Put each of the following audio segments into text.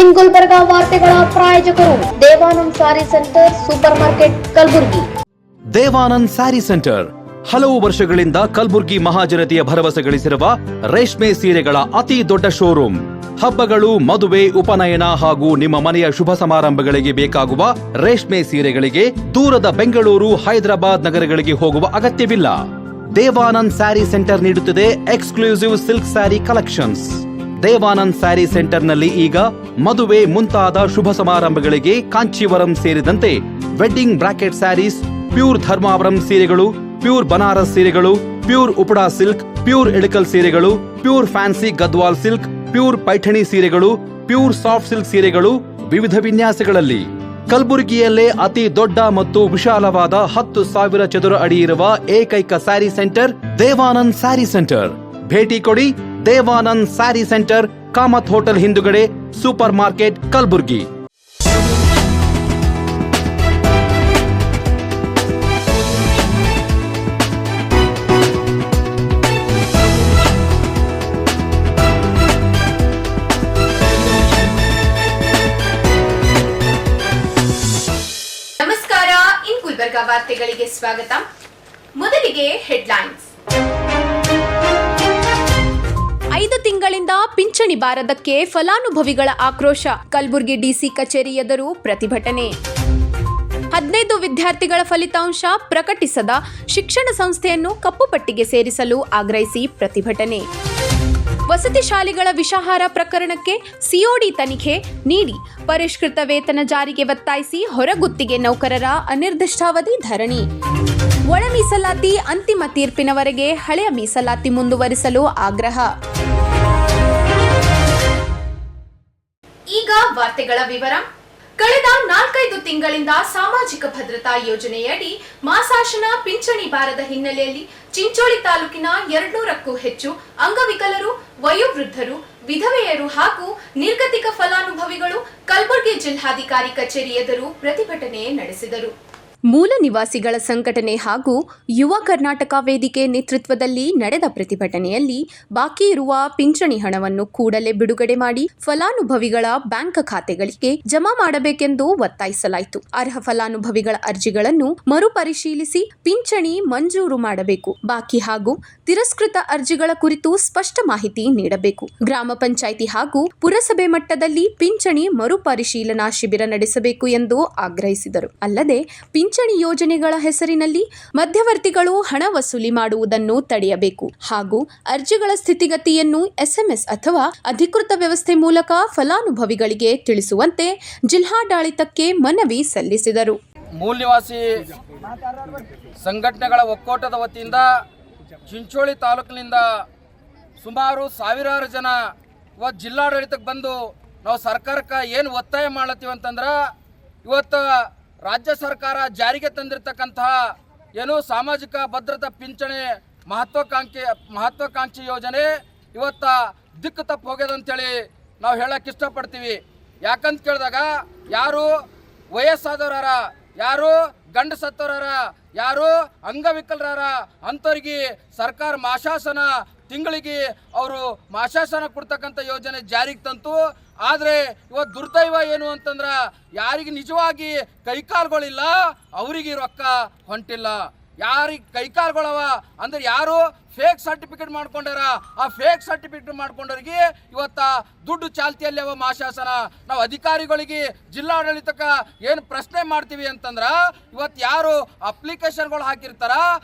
ಇನ್ ಗುಲ್ಬರ್ಗ ವಾರ್ತೆಗಳ ಪ್ರಾಯೋಜಕರು Devanand sari centre supermarket Kalaburagi. Devanand sari centre ಹಲವು ವರ್ಷಗಳಿಂದ ಕಲಬುರಗಿ ಮಹಾಜನತೆಯ ಭರವಸೆ ಗಳಿಸಿರುವ ರೇಷ್ಮೆ ಸೀರೆಗಳ ಅತಿ ದೊಡ್ಡ ಶೋರೂಮ್. ಹಬ್ಬಗಳು, ಮದುವೆ, ಉಪನಯನ ಹಾಗೂ ನಿಮ್ಮ ಮನೆಯ ಶುಭ ಸಮಾರಂಭಗಳಿಗೆ ಬೇಕಾಗುವ ರೇಷ್ಮೆ ಸೀರೆಗಳಿಗೆ ದೂರದ ಬೆಂಗಳೂರು, ಹೈದರಾಬಾದ್ ನಗರಗಳಿಗೆ ಹೋಗುವ ಅಗತ್ಯವಿಲ್ಲ. ದೇವಾನಂದ್ ಸ್ಯಾರಿ ಸೆಂಟರ್ ನೀಡುತ್ತಿದೆ exclusive silk sari collections. Devanand sari ಸೆಂಟರ್ನಲ್ಲಿ ಈಗ ಮದುವೆ ಮುಂತಾದ ಶುಭ ಸಮಾರಂಭಗಳಿಗೆ ಕಾಂಚೀವರಂ ಸೇರಿದಂತೆ wedding brocade saris, pure Dharmavaram ಸೀರೆಗಳು, ಪ್ಯೂರ್ ಬನಾರಸ್ ಸೀರೆಗಳು, pure Uppada silk, pure Ilkal ಸೀರೆಗಳು, pure fancy Gadwal silk, pure Paithani ಸೀರೆಗಳು, ಪ್ಯೂರ್ ಸಾಫ್ಟ್ ಸಿಲ್ಕ್ ಸೀರೆಗಳು ವಿವಿಧ ವಿನ್ಯಾಸಗಳಲ್ಲಿ. ಕಲಬುರಗಿಯಲ್ಲೇ ಅತಿ ದೊಡ್ಡ ಮತ್ತು ವಿಶಾಲವಾದ 10,000 ಚದುರ ಅಡಿ ಇರುವ ಏಕೈಕ ಸ್ಯಾರಿ ಸೆಂಟರ್ ದೇವಾನಂದ್ ಸ್ಯಾರಿ ಸೆಂಟರ್. ಭೇಟಿ ಕೊಡಿ. ದೇವಾನಂದ್ ಸ್ಯಾರಿ ಸೆಂಟರ್, ಕಾಮತ್ ಹೋಟೆಲ್ ಹಿಂದುಗಡೆ, ಸೂಪರ್ ಮಾರ್ಕೆಟ್, ಕಲಬುರಗಿ. ನಮಸ್ಕಾರ, ಇನ್ ಗುಲ್ಬರ್ಗ ವಾರ್ತೆಗಳಿಗೆ ಸ್ವಾಗತ. ಮೊದಲಿಗೆ ಹೆಡ್ಲೈನ್ಸ್. 5 ತಿಂಗಳಿಂದ ಪಿಂಚಣಿ ಬಾರದಕ್ಕೆ ಫಲಾನುಭವಿಗಳ ಆಕ್ರೋಶ. ಕಲಬುರಗಿ ಡಿಸಿ ಕಚೇರಿ ಎದುರು ಪ್ರತಿಭಟನೆ. 15 ವಿದ್ಯಾರ್ಥಿಗಳ ಫಲಿತಾಂಶ ಪ್ರಕಟಿಸದ ಶಿಕ್ಷಣ ಸಂಸ್ಥೆಯನ್ನು ಕಪ್ಪು ಪಟ್ಟಿಗೆ ಸೇರಿಸಲು ಆಗ್ರಹಿಸಿ ಪ್ರತಿಭಟನೆ. ವಸತಿ ಶಾಲೆಗಳ ವಿಷಾಹಾರ ಪ್ರಕರಣಕ್ಕೆ ಸಿಒಡಿ ತನಿಖೆ ನೀಡಿ ಪರಿಷ್ಕೃತ ವೇತನ ಜಾರಿಗೆ ಒತ್ತಾಯಿಸಿ ಹೊರಗುತ್ತಿಗೆ ನೌಕರರ ಅನಿರ್ದಿಷ್ಟಾವಧಿ ಧರಣಿ. ಒಳ ಮೀಸಲಾತಿ ಅಂತಿಮ ತೀರ್ಪಿನವರೆಗೆ ಹಳೆಯ ಮೀಸಲಾತಿ ಮುಂದುವರಿಸಲು ಆಗ್ರಹ. ಈಗ ವಾರ್ತೆಗಳ ವಿವರ. ಕಳೆದ 4-5 ತಿಂಗಳಿಂದ ಸಾಮಾಜಿಕ ಭದ್ರತಾ ಯೋಜನೆಯಡಿ ಮಾಸಾಶನ ಪಿಂಚಣಿ ಬಾರದ ಹಿನ್ನೆಲೆಯಲ್ಲಿ ಚಿಂಚೋಳಿ ತಾಲೂಕಿನ 200ಕ್ಕೂ ಹೆಚ್ಚು ಅಂಗವಿಕಲರು, ವಯೋವೃದ್ಧರು, ವಿಧವೆಯರು ಹಾಗೂ ನಿರ್ಗತಿಕ ಫಲಾನುಭವಿಗಳು ಕಲಬುರಗಿ ಜಿಲ್ಲಾಧಿಕಾರಿ ಕಚೇರಿ ಎದುರು ಪ್ರತಿಭಟನೆ ನಡೆಸಿದರು. ಮೂಲ ನಿವಾಸಿಗಳ ಸಂಘಟನೆ ಹಾಗೂ ಯುವ ಕರ್ನಾಟಕ ವೇದಿಕೆ ನೇತೃತ್ವದಲ್ಲಿ ನಡೆದ ಪ್ರತಿಭಟನೆಯಲ್ಲಿ ಬಾಕಿ ಇರುವ ಪಿಂಚಣಿ ಹಣವನ್ನು ಕೂಡಲೇ ಬಿಡುಗಡೆ ಮಾಡಿ ಫಲಾನುಭವಿಗಳ ಬ್ಯಾಂಕ್ ಖಾತೆಗಳಿಗೆ ಜಮಾ ಮಾಡಬೇಕೆಂದು ಒತ್ತಾಯಿಸಲಾಯಿತು. ಅರ್ಹ ಫಲಾನುಭವಿಗಳ ಅರ್ಜಿಗಳನ್ನು ಮರುಪರಿಶೀಲಿಸಿ ಪಿಂಚಣಿ ಮಂಜೂರು ಮಾಡಬೇಕು. ಬಾಕಿ ಹಾಗೂ ತಿರಸ್ಕೃತ ಅರ್ಜಿಗಳ ಕುರಿತು ಸ್ಪಷ್ಟ ಮಾಹಿತಿ ನೀಡಬೇಕು. ಗ್ರಾಮ ಪಂಚಾಯಿತಿ ಹಾಗೂ ಪುರಸಭೆ ಮಟ್ಟದಲ್ಲಿ ಪಿಂಚಣಿ ಮರುಪರಿಶೀಲನಾ ಶಿಬಿರ ನಡೆಸಬೇಕು ಎಂದು ಆಗ್ರಹಿಸಿದರು. ಅಲ್ಲದೆ ಪಿಂಚಣಿ ಯೋಜನೆಗಳ ಹೆಸರಿನಲ್ಲಿ ಮಧ್ಯವರ್ತಿಗಳು ಹಣ ವಸೂಲಿ ಮಾಡುವುದನ್ನು ತಡೆಯಬೇಕು ಹಾಗೂ ಅರ್ಜಿಗಳ ಸ್ಥಿತಿಗತಿಯನ್ನು SMS ಅಥವಾ ಅಧಿಕೃತ ವ್ಯವಸ್ಥೆ ಮೂಲಕ ಫಲಾನುಭವಿಗಳಿಗೆ ತಿಳಿಸುವಂತೆ ಜಿಲ್ಲಾಡಳಿತಕ್ಕೆ ಮನವಿ ಸಲ್ಲಿಸಿದರು. ಮೂಲ ನಿವಾಸಿ ಸಂಘಟನೆಗಳ ಒಕ್ಕೂಟದ ವತಿಯಿಂದ ಚಿಂಚೋಳಿ ತಾಲೂಕಿನಿಂದ ಸುಮಾರು ಸಾವಿರಾರು ಜನ ಇವತ್ತು ಜಿಲ್ಲಾಡಳಿತಕ್ಕೆ ಬಂದು ನಾವು ಸರ್ಕಾರಕ್ಕೆ ಏನು ಒತ್ತಾಯ ಮಾಡತ್ತೀವಿ ಅಂತಂದ್ರೆ, ಇವತ್ತು ರಾಜ್ಯ ಸರ್ಕಾರ ಜಾರಿಗೆ ತಂದಿರತಕ್ಕಂತಹ ಏನು ಸಾಮಾಜಿಕ ಭದ್ರತಾ ಪಿಂಚಣಿ ಮಹತ್ವಾಕಾಂಕ್ಷಿ ಯೋಜನೆ ಇವತ್ತು ದಿಕ್ಕು ತಪ್ಪು ಹೋಗ್ಯದ ಅಂತೇಳಿ ನಾವು ಹೇಳಕ್ಕೆ ಇಷ್ಟಪಡ್ತೀವಿ. ಯಾಕಂತ ಕೇಳಿದಾಗ, ಯಾರು ವಯಸ್ಸಾದವರಾರ, ಯಾರು ಗಂಡು ಸತ್ತವರಾರ, ಯಾರು ಅಂಗವಿಕಲರಾರ ಅಂಥವ್ರಿಗೆ ಸರ್ಕಾರ ಮಾಶಾಸನ ತಿಂಗಳಿಗೆ ಅವರು ಮಾಶಾಸನ ಕೊಡ್ತಕ್ಕಂಥ ಯೋಜನೆ ಜಾರಿಗೆ ತಂತು. ಆದರೆ ಇವತ್ತು ದುರ್ದೈವ ಏನು ಅಂತಂದ್ರೆ, ಯಾರಿಗೆ ನಿಜವಾಗಿ ಕೈಕಾಲುಗಳಿಲ್ಲ ಅವರಿಗೆ ರೊಕ್ಕ ಹೊಂಟಿಲ್ಲ. ಯಾರಿಗೆ ಕೈಕಾಲುಗಳವ ಅಂದ್ರೆ ಯಾರು ಫೇಕ್ ಸರ್ಟಿಫಿಕೇಟ್ ಮಾಡ್ಕೊಂಡಾರ, ಆ ಫೇಕ್ ಸರ್ಟಿಫಿಕೇಟ್ ಮಾಡ್ಕೊಂಡವ್ರಿಗೆ ಇವತ್ತ ದುಡ್ಡು ಚಾಲ್ತಿಯಲ್ಲಿ ಅವ ಮಾಶಾಸನ. ನಾವು ಅಧಿಕಾರಿಗಳಿಗೆ ಜಿಲ್ಲಾಡಳಿತಕ್ಕೆ ಏನು ಪ್ರಶ್ನೆ ಮಾಡ್ತೀವಿ ಅಂತಂದ್ರೆ, ಇವತ್ತು ಯಾರು ಅಪ್ಲಿಕೇಶನ್ಗಳು ಹಾಕಿರ್ತಾರ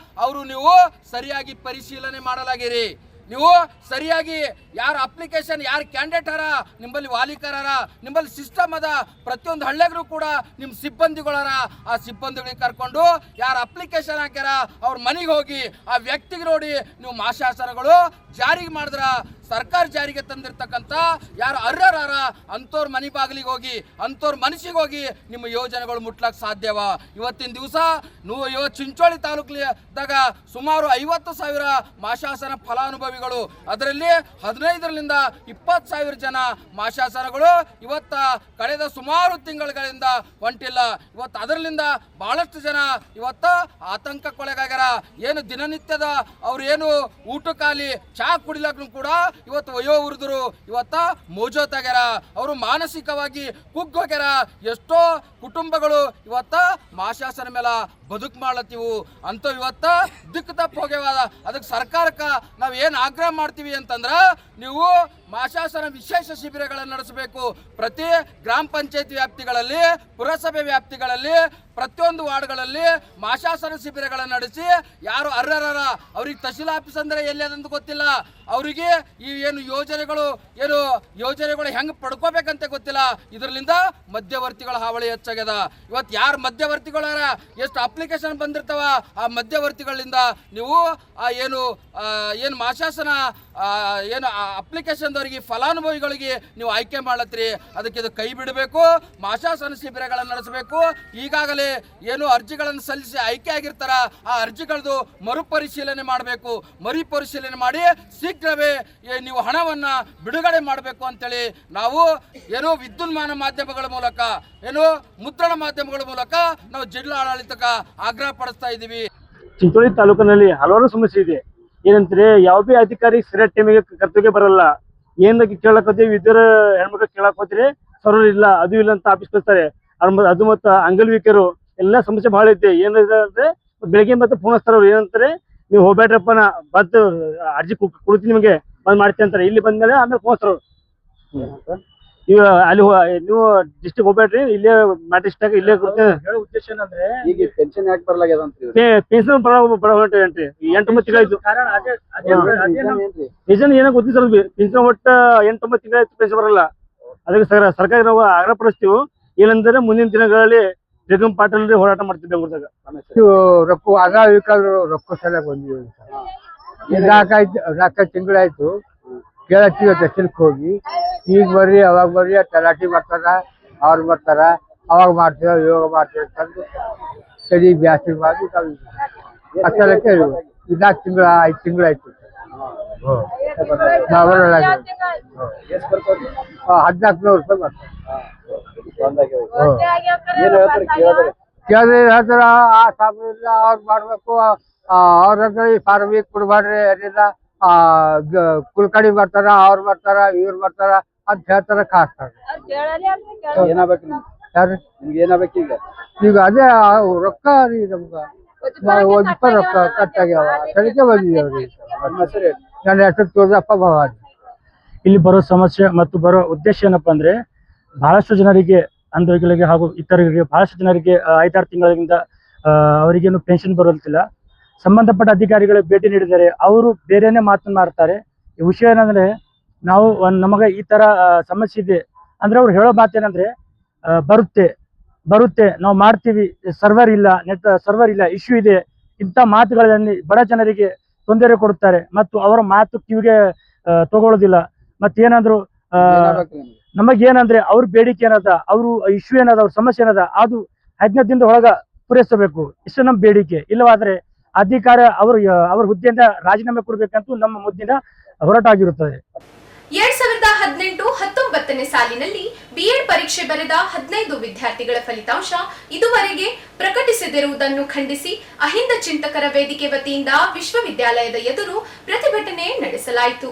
ಅವರು ನೀವು ಸರಿಯಾಗಿ ಪರಿಶೀಲನೆ ಮಾಡಲಾಗಿರಿ. ನೀವು ಸರಿಯಾಗಿ ಯಾರು ಅಪ್ಲಿಕೇಶನ್ ಯಾರು ಕ್ಯಾಂಡಿಡೇಟ್ ಅರ, ನಿಮ್ಮಲ್ಲಿ ವಾಲಿಕರಾರ, ನಿಮ್ಮಲ್ಲಿ ಸಿಸ್ಟಮ್ ಅದ, ಪ್ರತಿಯೊಂದು ಹಳ್ಳಿಗೂ ಕೂಡ ನಿಮ್ಮ ಸಿಬ್ಬಂದಿಗಳಾರ, ಆ ಸಿಬ್ಬಂದಿಗಳಿಗೆ ಕರ್ಕೊಂಡು ಯಾರು ಅಪ್ಲಿಕೇಶನ್ ಹಾಕ್ಯಾರ ಅವ್ರ ಮನೆಗೆ ಹೋಗಿ ಆ ವ್ಯಕ್ತಿಗೆ ನೋಡಿ ನೀವು ಮಾಶಾಸನಗಳು ಜಾರಿಗೆ ಮಾಡಿದ್ರ ಸರ್ಕಾರ ಜಾರಿಗೆ ತಂದಿರತಕ್ಕಂಥ ಯಾರು ಅರ್ಹರಾರ ಅಂಥವ್ರ ಮನೆ ಬಾಗಿಲಿಗೆ ಹೋಗಿ ಅಂಥವ್ರ ಮನಸ್ಸಿಗೆ ಹೋಗಿ ನಿಮ್ಮ ಯೋಜನೆಗಳು ಮುಟ್ಲಕ್ಕೆ ಸಾಧ್ಯವ. ಇವತ್ತಿನ ದಿವಸ ಚಿಂಚೋಳಿ ತಾಲೂಕಿದಾಗ ಸುಮಾರು 50,000 ಮಾಶಾಸನ ಫಲಾನುಭವಿ ಫಲಾನುಭವಿಗಳು. ಅದರಲ್ಲಿ 15ರಿಂದ 20,000 ಜನ ಮಾಶಾಸನಗಳು ಇವತ್ತ ಕಳೆದ ಸುಮಾರು ತಿಂಗಳುಗಳಿಂದ ಹೊಂಟಿಲ್ಲ. ಇವತ್ತು ಅದರಲ್ಲಿಂದ ಬಹಳಷ್ಟು ಜನ ಇವತ್ತು ಆತಂಕಕ್ಕೊಳಗಾಗ್ಯಾರ. ಏನು ದಿನನಿತ್ಯದ ಅವ್ರು ಏನು ಊಟಕ್ಕಾಲಿ ಚಾ ಕುಡಿಲಕ್ಕೂ ಕೂಡ ಇವತ್ತು ವಯೋವೃದ್ಧರು ಇವತ್ತ ಮೋಜೋತಾಗ್ಯಾರ. ಅವರು ಮಾನಸಿಕವಾಗಿ ಕುಗ್ಗೋಗ್ಯಾರ. ಎಷ್ಟೋ ಕುಟುಂಬಗಳು ಇವತ್ತ ಮಾಶಾಸನ ಮೇಲೆ ಬದುಕು ಮಾಡ್ಲತ್ತೀವು ಅಂತ ಇವತ್ತ ದಿಕ್ಕು ತಪ್ಪು ಹೋಗ್ಯಾವ. ಅದಕ್ಕೆ ಸರ್ಕಾರಕ್ಕೆ ನಾವು ಏನು ಆಗ್ರಹ ಮಾಡ್ತೀವಿ ಅಂತಂದ್ರ, ನೀವು ಮಾಶಾಸನ ವಿಶೇಷ ಶಿಬಿರಗಳನ್ನು ನಡೆಸಬೇಕು. ಪ್ರತಿ ಗ್ರಾಮ ಪಂಚಾಯತ್ ವ್ಯಾಪ್ತಿಗಳಲ್ಲಿ, ಪುರಸಭೆ ವ್ಯಾಪ್ತಿಗಳಲ್ಲಿ, ಪ್ರತಿಯೊಂದು ವಾರ್ಡ್ಗಳಲ್ಲಿ ಮಾಶಾಸನ ಶಿಬಿರಗಳನ್ನು ನಡೆಸಿ ಯಾರು ಅರ್ಹರ ಅವ್ರಿಗೆ ತಹಶೀಲ್ ಆಫೀಸ್ ಅಂದ್ರೆ ಎಲ್ಲಿ ಅದಂತ ಗೊತ್ತಿಲ್ಲ, ಅವರಿಗೆ ಈ ಏನು ಯೋಜನೆಗಳು ಹೆಂಗೆ ಪಡ್ಕೋಬೇಕಂತ ಗೊತ್ತಿಲ್ಲ. ಇದರಿಂದ ಮಧ್ಯವರ್ತಿಗಳ ಹಾವಳಿ ಹೆಚ್ಚಾಗ್ಯದ. ಇವತ್ತು ಯಾರು ಮಧ್ಯವರ್ತಿಗಳಾರ, ಎಷ್ಟು ಅಪ್ಲಿಕೇಶನ್ ಬಂದಿರ್ತಾವ, ಆ ಮಧ್ಯವರ್ತಿಗಳಿಂದ ನೀವು ಏನು ಮಾಶಾಸನ ಏನು ಅಪ್ಲಿಕೇಶನ್ದವರಿಗೆ ಫಲಾನುಭವಿಗಳಿಗೆ ನೀವು ಆಯ್ಕೆ ಮಾಡತ್ರಿ. ಅದಕ್ಕೆ ಇದು ಕೈ ಬಿಡಬೇಕು. ಮಾಶಾಸನ ಶಿಬಿರಗಳನ್ನು ನಡೆಸಬೇಕು. ಈಗಾಗಲೇ ಏನು ಅರ್ಜಿಗಳನ್ನು ಸಲ್ಲಿಸಿ ಆಯ್ಕೆ ಆಗಿರ್ತಾರ, ಆ ಅರ್ಜಿಗಳದು ಮರುಪರಿಶೀಲನೆ ಮಾಡಬೇಕು. ಮರುಪರಿಶೀಲನೆ ಮಾಡಿ ಶೀಘ್ರವೇ ನೀವು ಹಣವನ್ನು ಬಿಡುಗಡೆ ಮಾಡಬೇಕು ಅಂತೇಳಿ ನಾವು ಏನು ವಿದ್ಯುನ್ಮಾನ ಮಾಧ್ಯಮಗಳ ಮೂಲಕ, ಏನು ಮುದ್ರಣ ಮಾಧ್ಯಮಗಳ ಮೂಲಕ ನಾವು ಜಿಲ್ಲಾ ಆಡಳಿತಕ್ಕೆ ಆಗ್ರಹ ಪಡಿಸ್ತಾ ಇದ್ದೀವಿ. ಚಿಂಚೋಳಿ ತಾಲೂಕಿನಲ್ಲಿ ಹಲವಾರು ಸಮಸ್ಯೆ ಇದೆ. ಏನಂದ್ರೆ ಯಾವ ಭೀ ಅಧಿಕಾರಿ ಸರಿಯಾದ ಟೈಮಿಗೆ ಕರ್ತವ್ಯ ಬರಲ್ಲ. ಏನಕ್ಕೆ ಕೇಳಕ್ ಹೋಗ್ತೀವಿ, ವಿದ್ಯುತ್ ಹೆಣ್ಮಕ್ಳು ಕೇಳಕ್ ಹೋಗ್ತೀರಿ, ಸರ್ವರ್ ಇಲ್ಲ, ಅದು ಇಲ್ಲ ಅಂತ ಆಫೀಸ್ ಕಳಿಸ್ತಾರೆ. ಅದು ಮತ್ತು ಅಂಗವಿಕರು ಎಲ್ಲ ಸಮಸ್ಯೆ ಬಹಳ ಐತೆ. ಏನಿದೆ ಅಂದ್ರೆ ಬೆಳಿಗ್ಗೆ ಮತ್ತೆ ಫೋನ್ ಹಚ್ತಾರ. ಅವ್ರು ಏನಂತಾರೆ, ನೀವು ಹೋಗ್ಬೇಡ್ರಪ್ಪ, ನಾ ಬಂದು ಅರ್ಜಿ ಕೊಡ್ತೀನಿ ನಿಮಗೆ, ಬಂದ್ ಮಾಡ್ತೀನಿ ಅಂತಾರೆ. ಇಲ್ಲಿ ಬಂದ್ಮೇಲೆ ಆಮೇಲೆ ಫೋನ್ ಹಚ್ತಾರ. ಈಗ ಅಲ್ಲಿ ನೀವು ಡಿಸ್ಟ್ರಿಕ್ಟ್ ಹೋಗ್ಬೇಡ್ರಿ, ಇಲ್ಲೇ ಮ್ಯಾಟ್ರಿಸ್ಟಾಗ ಇಲ್ಲೇ ಕೊಡ್ತೇನೆ. ಹೇಳೋ ಉದ್ದೇಶ ಏನಂದ್ರೆ ಈಗ ಪೆನ್ಷನ್ ಯಾಕೆ ಬರಲಾಗ್ಯದ ಅಂತ ಪೆನ್ಷನ್ ಬರ ಹೊಂಟ್ರಿ 8-9 ತಿಂಗಳಾಯ್ತು. ಪೆನ್ಷನ್ ಏನೋ ಗೊತ್ತಿಲ್ಲ ಸರ್, ಪೆನ್ಷನ್ ಒಟ್ಟು 8-9 ತಿಂಗಳಾಯ್ತು ಪೆನ್ಷನ್ ಬರಲ್ಲ. ಅದಕ್ಕೆ ಸರ್ಕಾರ ನಾವು ಆಗ್ರಹ ಪಡಿಸ್ತೀವಿ. ಏನಂದ್ರೆ ಮುಂದಿನ ದಿನಗಳಲ್ಲಿ ಜಗನ್ ಪಾಟೀಲ್ ಹೋರಾಟ ಮಾಡ್ತೀವಿ ಬೆಂಗಳೂರದಾಗ. ರೊಕ್ಕ ಅಂಗವಿಕಲರು ರೊಕ್ಕ ಸಲಕ್ಕೆ ಬಂದಿವಿ. 4 ತಿಂಗಳಾಯ್ತು ಕೇಳತ್ತೀವಿ ತಹಶೀಲ್ಕ್ ಹೋಗಿ. ಈಗ ಬರ್ರಿ ಅವಾಗ ಬರ್ರಿ, ತಲಾಟಿ ಬರ್ತಾರ, ಅವ್ರು ಬರ್ತಾರ, ಅವಾಗ ಮಾಡ್ತೀವ ಯೋಗ ಮಾಡ್ತೀವಿ ಅಂತಂದು ಸರಿ ಬ್ಯಾಸ್ತಿ ಮಾಡಿ ಅಷ್ಟಕ್ಕೆ 4 ತಿಂಗಳು 5 ತಿಂಗಳಾಯ್ತು. 1400 ರೂಪಾಯಿ ಬರ್ತಾರೆ. ಕೇಳಿದ್ರೆ ಹೇಳ್ತಾರ ಆ ಸಾಬ್ರ ಅವ್ರು ಮಾಡ್ಬೇಕು, ಅವ್ರ ಹತ್ರ ಈ ಫಾರ್ಮ್ ಕೊಡ್ಬಾರ್ರಿ, ಅದಿಲ್ಲ ಕುಲ್ಕಡಿ ಬರ್ತಾರ, ಅವ್ರು ಬರ್ತಾರ, ಇವ್ರು ಬರ್ತಾರ ಅಂತ ಹೇಳ್ತಾರ, ಕಾಸ್ತಾರ. ಯಾರು ಏನಾಗಬೇಕು ಈಗ ಅದೇ ರೊಕ್ಕ ರೀ ನಮ್ಗ ರೊಕ್ಕ ಕಟ್ಟಾಗ್ಯಾವ, ಅದಕ್ಕೆ ಬಂದಿದ್ದೇವ್ರಿ. ನನ್ನ ಹೆಸರು ತೋರ್ದಪ್ಪ ಭವಾನಿ. ಇಲ್ಲಿ ಬರೋ ಸಮಸ್ಯೆ ಮತ್ತು ಬರೋ ಉದ್ದೇಶ ಏನಪ್ಪಾ ಅಂದ್ರೆ, ಬಹಳಷ್ಟು ಜನರಿಗೆ, ಅಂಧವಿಕಲರಿಗೆ ಹಾಗೂ ಇತರರಿಗೆ ಬಹಳಷ್ಟು ಜನರಿಗೆ 5-6 ತಿಂಗಳಿಂದ ಅವರಿಗೇನು ಪೆನ್ಷನ್ ಬರೋದಿಲ್ಲ. ಸಂಬಂಧಪಟ್ಟ ಅಧಿಕಾರಿಗಳು ಭೇಟಿ ನೀಡಿದ್ದಾರೆ, ಅವರು ಬೇರೆನೇ ಮಾತನಾಡ್ತಾರೆ. ಈ ವಿಷಯ ಏನಂದ್ರೆ, ನಾವು ನಮಗೆ ಈ ತರ ಸಮಸ್ಯೆ ಇದೆ ಅಂದ್ರೆ ಅವ್ರು ಹೇಳೋ ಮಾತೇನಂದ್ರೆ, ಬರುತ್ತೆ ನಾವು ಮಾಡ್ತೀವಿ, ಸರ್ವರ್ ಇಲ್ಲ, ನೆಟ್ ಸರ್ವರ್ ಇಲ್ಲ, ಇಶ್ಯೂ ಇದೆ, ಇಂಥ ಮಾತುಗಳಲ್ಲಿ ಬಡ ಜನರಿಗೆ ತೊಂದರೆ ಕೊಡುತ್ತಾರೆ ಮತ್ತು ಅವರ ಮಾತು ಕಿವಿಗೆ ತಗೊಳ್ಳೋದಿಲ್ಲ. ಮತ್ತೇನಾದ್ರು ನಮಗೇನಂದ್ರೆ ಅವ್ರ ಬೇಡಿಕೆ ಏನದ, ಅವರು ಇಶ್ಯೂ ಏನದ, ಅವ್ರ ಸಮಸ್ಯೆ ಏನದ, ಅದು 15 ದಿನದ ಒಳಗ ಪೂರೈಸಬೇಕು. ಇಷ್ಟು ನಮ್ಮ ಬೇಡಿಕೆ. ಇಲ್ಲವಾದ್ರೆ ಅಧಿಕಾರ ಅವ್ರ ಹುದ್ದೆಯಿಂದ ರಾಜೀನಾಮೆ ಕೊಡ್ಬೇಕಂತೂ ನಮ್ಮ ಮುದ್ದಿನ ಹೋರಾಟ ಆಗಿರುತ್ತದೆ. 2018-19ನೇ ಸಾಲಿನಲ್ಲಿ ಬಿಎಡ್ ಪರೀಕ್ಷೆ ಬರೆದ 15 ವಿದ್ಯಾರ್ಥಿಗಳ ಫಲಿತಾಂಶ ಇದುವರೆಗೆ ಪ್ರಕಟಿಸದಿರುವುದನ್ನು ಖಂಡಿಸಿ ಅಹಿಂದ ಚಿಂತಕರ ವೇದಿಕೆ ವತಿಯಿಂದ ವಿಶ್ವವಿದ್ಯಾಲಯದ ಎದುರು ಪ್ರತಿಭಟನೆ ನಡೆಸಲಾಯಿತು.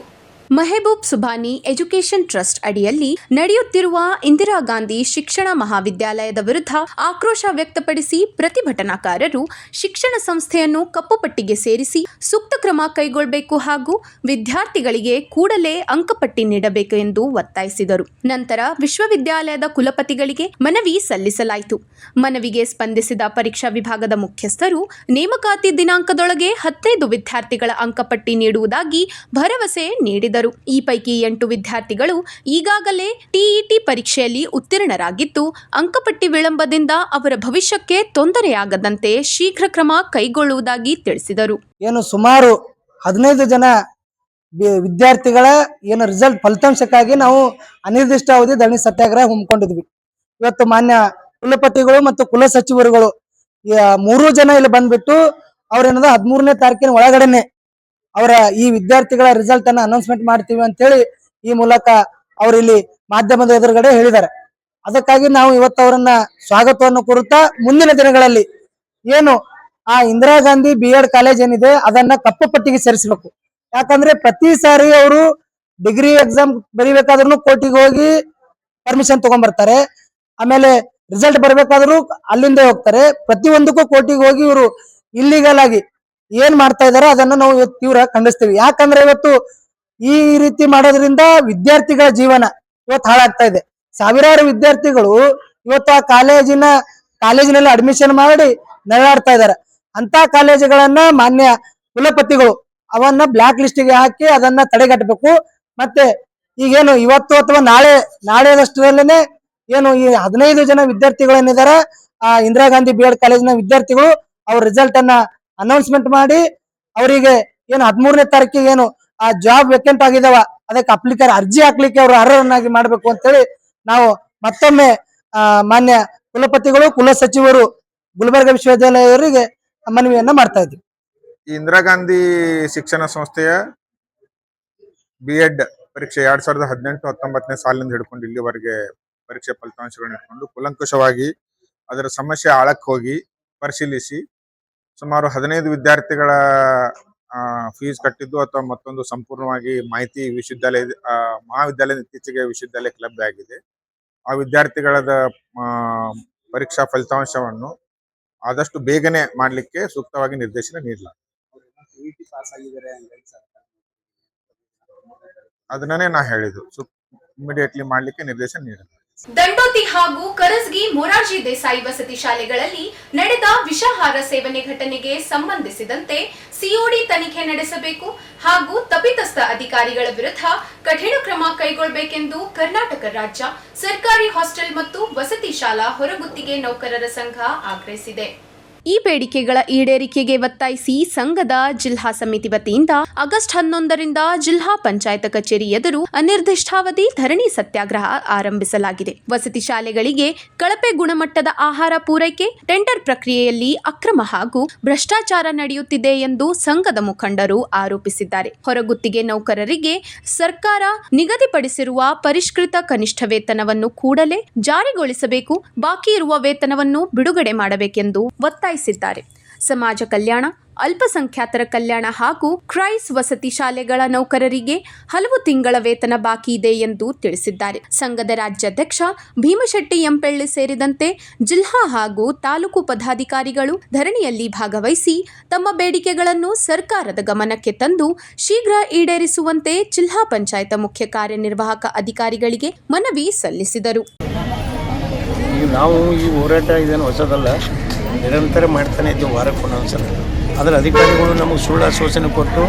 ಮೆಹಬೂಬ್ ಸುಬಾನಿ ಎಜುಕೇಷನ್ ಟ್ರಸ್ಟ್ ಅಡಿಯಲ್ಲಿ ನಡೆಯುತ್ತಿರುವ ಇಂದಿರಾ ಗಾಂಧಿ ಶಿಕ್ಷಣ ಮಹಾವಿದ್ಯಾಲಯದ ವಿರುದ್ಧ ಆಕ್ರೋಶ ವ್ಯಕ್ತಪಡಿಸಿ ಪ್ರತಿಭಟನಾಕಾರರು ಶಿಕ್ಷಣ ಸಂಸ್ಥೆಯನ್ನು ಕಪ್ಪುಪಟ್ಟಿಗೆ ಸೇರಿಸಿ ಸೂಕ್ತ ಕ್ರಮ ಕೈಗೊಳ್ಳಬೇಕು ಹಾಗೂ ವಿದ್ಯಾರ್ಥಿಗಳಿಗೆ ಕೂಡಲೇ ಅಂಕಪಟ್ಟಿ ನೀಡಬೇಕು ಎಂದು ಒತ್ತಾಯಿಸಿದರು. ನಂತರ ವಿಶ್ವವಿದ್ಯಾಲಯದ ಕುಲಪತಿಗಳಿಗೆ ಮನವಿ ಸಲ್ಲಿಸಲಾಯಿತು. ಮನವಿಗೆ ಸ್ಪಂದಿಸಿದ ಪರೀಕ್ಷಾ ವಿಭಾಗದ ಮುಖ್ಯಸ್ಥರು ನೇಮಕಾತಿ ದಿನಾಂಕದೊಳಗೆ 15 ವಿದ್ಯಾರ್ಥಿಗಳ ಅಂಕಪಟ್ಟಿ ನೀಡುವುದಾಗಿ ಭರವಸೆ ನೀಡಿದರು. ಈ ಪೈಕಿ 8 ವಿದ್ಯಾರ್ಥಿಗಳು ಈಗಾಗಲೇ ಟಿಇಟಿ ಪರೀಕ್ಷೆಯಲ್ಲಿ ಉತ್ತೀರ್ಣರಾಗಿದ್ದು, ಅಂಕಪಟ್ಟಿ ವಿಳಂಬದಿಂದ ಅವರ ಭವಿಷ್ಯಕ್ಕೆ ತೊಂದರೆಯಾಗದಂತೆ ಶೀಘ್ರ ಕ್ರಮ ಕೈಗೊಳ್ಳುವುದಾಗಿ ತಿಳಿಸಿದರು. ಏನು ಸುಮಾರು 15 ಜನ ವಿದ್ಯಾರ್ಥಿಗಳ ಏನು ರಿಸಲ್ಟ್ ಫಲಿತಾಂಶಕ್ಕಾಗಿ ನಾವು ಅನಿರ್ದಿಷ್ಟ ಅವಧಿ ಧರಣಿ ಸತ್ಯಾಗ್ರಹ ಹಮ್ಮಿಕೊಂಡಿದ್ವಿ. ಇವತ್ತು ಮಾನ್ಯ ಕುಲಪತಿಗಳು ಮತ್ತು ಕುಲ ಸಚಿವರುಗಳು 3 ಜನ ಇಲ್ಲಿ ಬಂದ್ಬಿಟ್ಟು ಅವ್ರೇನದ 13ನೇ ತಾರೀಕಿನ ಒಳಗಡೆನೆ ಅವರ ಈ ವಿದ್ಯಾರ್ಥಿಗಳ ರಿಸಲ್ಟ್ ಅನ್ನ ಅನೌನ್ಸ್ಮೆಂಟ್ ಮಾಡ್ತೀವಿ ಅಂತೇಳಿ ಈ ಮೂಲಕ ಅವರು ಇಲ್ಲಿ ಮಾಧ್ಯಮದ ಎದುರುಗಡೆ ಹೇಳಿದ್ದಾರೆ. ಅದಕ್ಕಾಗಿ ನಾವು ಇವತ್ತು ಅವರನ್ನ ಸ್ವಾಗತವನ್ನು ಕೋರುತ್ತಾ ಮುಂದಿನ ದಿನಗಳಲ್ಲಿ ಏನು ಆ ಇಂದಿರಾ ಗಾಂಧಿ BEd ಕಾಲೇಜ್ ಏನಿದೆ ಅದನ್ನ ಕಪ್ಪು ಪಟ್ಟಿಗೆ ಸೇರಿಸಬೇಕು. ಯಾಕಂದ್ರೆ ಪ್ರತಿ ಸಾರಿ ಅವರು ಡಿಗ್ರಿ ಎಕ್ಸಾಮ್ ಬರಿಬೇಕಾದ್ರೂ ಕೋರ್ಟಿಗೆ ಹೋಗಿ ಪರ್ಮಿಷನ್ ತಗೊಂಡ್ಬರ್ತಾರೆ. ಆಮೇಲೆ ರಿಸಲ್ಟ್ ಬರ್ಬೇಕಾದ್ರೂ ಅಲ್ಲಿಂದ ಹೋಗ್ತಾರೆ. ಪ್ರತಿಯೊಂದಕ್ಕೂ ಕೋರ್ಟಿಗೆ ಹೋಗಿ ಇವರು ಇಲ್ಲಿಗಲ್ ಆಗಿ ಏನ್ ಮಾಡ್ತಾ ಇದಾರೆ ಅದನ್ನ ನಾವು ಇವತ್ತು ತೀವ್ರ ಖಂಡಿಸ್ತೀವಿ. ಯಾಕಂದ್ರೆ ಇವತ್ತು ಈ ರೀತಿ ಮಾಡೋದ್ರಿಂದ ವಿದ್ಯಾರ್ಥಿಗಳ ಜೀವನ ಇವತ್ತು ಹಾಳಾಗ್ತಾ ಇದೆ. ಸಾವಿರಾರು ವಿದ್ಯಾರ್ಥಿಗಳು ಇವತ್ತು ಆ ಕಾಲೇಜಿನಲ್ಲಿ ಅಡ್ಮಿಷನ್ ಮಾಡಿ ನರಳಾಡ್ತಾ ಇದ್ದಾರೆ. ಅಂತ ಕಾಲೇಜುಗಳನ್ನ ಮಾನ್ಯ ಕುಲಪತಿಗಳು ಅವನ್ನ ಬ್ಲಾಕ್ ಲಿಸ್ಟಿಗೆ ಹಾಕಿ ಅದನ್ನ ತಡೆಗಟ್ಟಬೇಕು. ಮತ್ತೆ ಈಗೇನು ಇವತ್ತು ಅಥವಾ ನಾಳೆದಷ್ಟರಲ್ಲೇನೆ ಏನು ಈ 15 ಜನ ವಿದ್ಯಾರ್ಥಿಗಳೇನಿದ್ದಾರೆ ಆ ಇಂದಿರಾ ಗಾಂಧಿ BEd ಕಾಲೇಜಿನ ವಿದ್ಯಾರ್ಥಿಗಳು ಅವ್ರ ರಿಸಲ್ಟ್ ಅನ್ನ ಅನೌನ್ಸ್ಮೆಂಟ್ ಮಾಡಿ ಅವರಿಗೆ ಏನು 13ನೇ ತಾರೀಕಿಗೆ ಏನು ಆ ಜಾಬ್ ವೇಕೆಂಟ್ ಆಗಿದಾವ ಅದಕ್ಕೆ ಅರ್ಜಿ ಹಾಕ್ಲಿಕ್ಕೆ ಅವರು ಅರ್ಹರನ್ನಾಗಿ ಮಾಡ್ಬೇಕು ಅಂತೇಳಿ ನಾವು ಮತ್ತೊಮ್ಮೆ ಮಾನ್ಯ ಕುಲಪತಿಗಳು ಕುಲ ಸಚಿವರು ಗುಲ್ಬರ್ಗ ವಿಶ್ವವಿದ್ಯಾಲಯವರಿಗೆ ಮನವಿಯನ್ನ ಮಾಡ್ತಾ ಇದ್ವಿ. ಇಂದಿರಾ ಗಾಂಧಿ ಶಿಕ್ಷಣ ಸಂಸ್ಥೆಯ BEd ಪರೀಕ್ಷೆ 2018-19ನೇ ಸಾಲಿನಿಂದ ಹಿಡ್ಕೊಂಡು ಇಲ್ಲಿವರೆಗೆ ಪರೀಕ್ಷೆ ಫಲಿತಾಂಶಗಳನ್ನು ಇಟ್ಕೊಂಡು ಕೂಲಂಕುಷವಾಗಿ ಅದರ ಸಮಸ್ಯೆ ಆಳಕ್ಕೆ ಹೋಗಿ ಪರಿಶೀಲಿಸಿ ಸುಮಾರು 15 ವಿದ್ಯಾರ್ಥಿಗಳ ಫೀಸ್ ಕಟ್ಟಿದ್ದು ಅಥವಾ ಮತ್ತೊಂದು ಸಂಪೂರ್ಣವಾಗಿ ಮಾಹಿತಿ ಮಹಾವಿದ್ಯಾಲಯದ ಇತ್ತೀಚೆಗೆ ವಿಶ್ವವಿದ್ಯಾಲಯಕ್ಕೆ ಲಭ್ಯ ಆಗಿದೆ. ಆ ವಿದ್ಯಾರ್ಥಿಗಳದ ಪರೀಕ್ಷಾ ಫಲಿತಾಂಶವನ್ನು ಆದಷ್ಟು ಬೇಗನೆ ಮಾಡಲಿಕ್ಕೆ ಸೂಕ್ತವಾಗಿ ನಿರ್ದೇಶನ ನೀಡಲಾಗಿದೆ. ಅದನ್ನೇ ನಾ ಹೇಳಿದ್ದು, ಇಮಿಡಿಯೇಟ್ಲಿ ಮಾಡ್ಲಿಕ್ಕೆ ನಿರ್ದೇಶನ ನೀಡಲಾಗಿದೆ. ದಂಡೋತಿ ಹಾಗೂ ಕರಸ್ಗಿ ಮೊರಾರ್ಜಿ ದೇಸಾಯಿ ವಸತಿ ಶಾಲೆಗಳಲ್ಲಿ ನಡೆದ ವಿಷಾಹಾರ ಸೇವನೆ ಘಟನೆಗೆ ಸಂಬಂಧಿಸಿದಂತೆ ಸಿಒಡಿ ತನಿಖೆ ನಡೆಸಬೇಕು ಹಾಗೂ ತಪ್ಪಿತಸ್ಥ ಅಧಿಕಾರಿಗಳ ವಿರುದ್ಧ ಕಠಿಣ ಕ್ರಮ ಕೈಗೊಳ್ಳಬೇಕೆಂದು ಕರ್ನಾಟಕ ರಾಜ್ಯ ಸರ್ಕಾರಿ ಹಾಸ್ಟೆಲ್ ಮತ್ತು ವಸತಿ ಶಾಲಾ ಹೊರಗುತ್ತಿಗೆ ನೌಕರರ ಸಂಘ ಆಗ್ರಹಿಸಿದೆ. ಈ ಬೇಡಿಕೆಗಳ ಈಡೇರಿಕೆಗೆ ಒತ್ತಾಯಿಸಿ ಸಂಘದ ಜಿಲ್ಲಾ ಸಮಿತಿ ವತಿಯಿಂದ ಆಗಸ್ಟ್ 11ರಿಂದ ಜಿಲ್ಲಾ ಪಂಚಾಯತ್ ಕಚೇರಿ ಎದುರು ಅನಿರ್ದಿಷ್ಟಾವಧಿ ಧರಣಿ ಸತ್ಯಾಗ್ರಹ ಆರಂಭಿಸಲಾಗಿದೆ. ವಸತಿ ಶಾಲೆಗಳಿಗೆ ಕಳಪೆ ಗುಣಮಟ್ಟದ ಆಹಾರ ಪೂರೈಕೆ, ಟೆಂಡರ್ ಪ್ರಕ್ರಿಯೆಯಲ್ಲಿ ಅಕ್ರಮ ಹಾಗೂ ಭ್ರಷ್ಟಾಚಾರ ನಡೆಯುತ್ತಿದೆ ಎಂದು ಸಂಘದ ಮುಖಂಡರು ಆರೋಪಿಸಿದ್ದಾರೆ. ಹೊರಗುತ್ತಿಗೆ ನೌಕರರಿಗೆ ಸರ್ಕಾರ ನಿಗದಿಪಡಿಸಿರುವ ಪರಿಷ್ಕೃತ ಕನಿಷ್ಠ ವೇತನವನ್ನು ಕೂಡಲೇ ಜಾರಿಗೊಳಿಸಬೇಕು, ಬಾಕಿ ಇರುವ ವೇತನವನ್ನು ಬಿಡುಗಡೆ ಮಾಡಬೇಕೆಂದು ಒತ್ತಾಯಿಸಿದ್ದಾರೆ. ಸಮಾಜ ಕಲ್ಯಾಣ, ಅಲ್ಪಸಂಖ್ಯಾತರ ಕಲ್ಯಾಣ ಹಾಗೂ ಕ್ರೈಸ್ ವಸತಿ ಶಾಲೆಗಳ ನೌಕರರಿಗೆ ಹಲವು ತಿಂಗಳ ವೇತನ ಬಾಕಿ ಇದೆ ಎಂದು ತಿಳಿಸಿದ್ದಾರೆ. ಸಂಘದ ರಾಜ್ಯಾಧ್ಯಕ್ಷ ಭೀಮಶೆಟ್ಟಿ ಎಂಪೆಳ್ಳಿ ಸೇರಿದಂತೆ ಜಿಲ್ಲಾ ಹಾಗೂ ತಾಲೂಕು ಪದಾಧಿಕಾರಿಗಳು ಧರಣಿಯಲ್ಲಿ ಭಾಗವಹಿಸಿ ತಮ್ಮ ಬೇಡಿಕೆಗಳನ್ನು ಸರ್ಕಾರದ ಗಮನಕ್ಕೆ ತಂದು ಶೀಘ್ರ ಈಡೇರಿಸುವಂತೆ ಜಿಲ್ಲಾ ಪಂಚಾಯತ್ ಮುಖ್ಯ ಕಾರ್ಯನಿರ್ವಾಹಕ ಅಧಿಕಾರಿಗಳಿಗೆ ಮನವಿ ಸಲ್ಲಿಸಿದರು. ನಾವು ಈ ಹೋರಾಟ ಇದೇನು ಹೊಸದಲ್ಲ, ನಿರಂತರ ಮಾಡ್ತಾನೆ ಇದ್ದೀವಿ ವಾರಕ್ಕೆ ಒಂದೊಂದ್ಸಲ. ಅದರ ಅಧಿಕಾರಿಗಳು ನಮಗೆ ಸುಳ್ಳು ಆಶ್ವಾಸನೆ ಕೊಟ್ಟು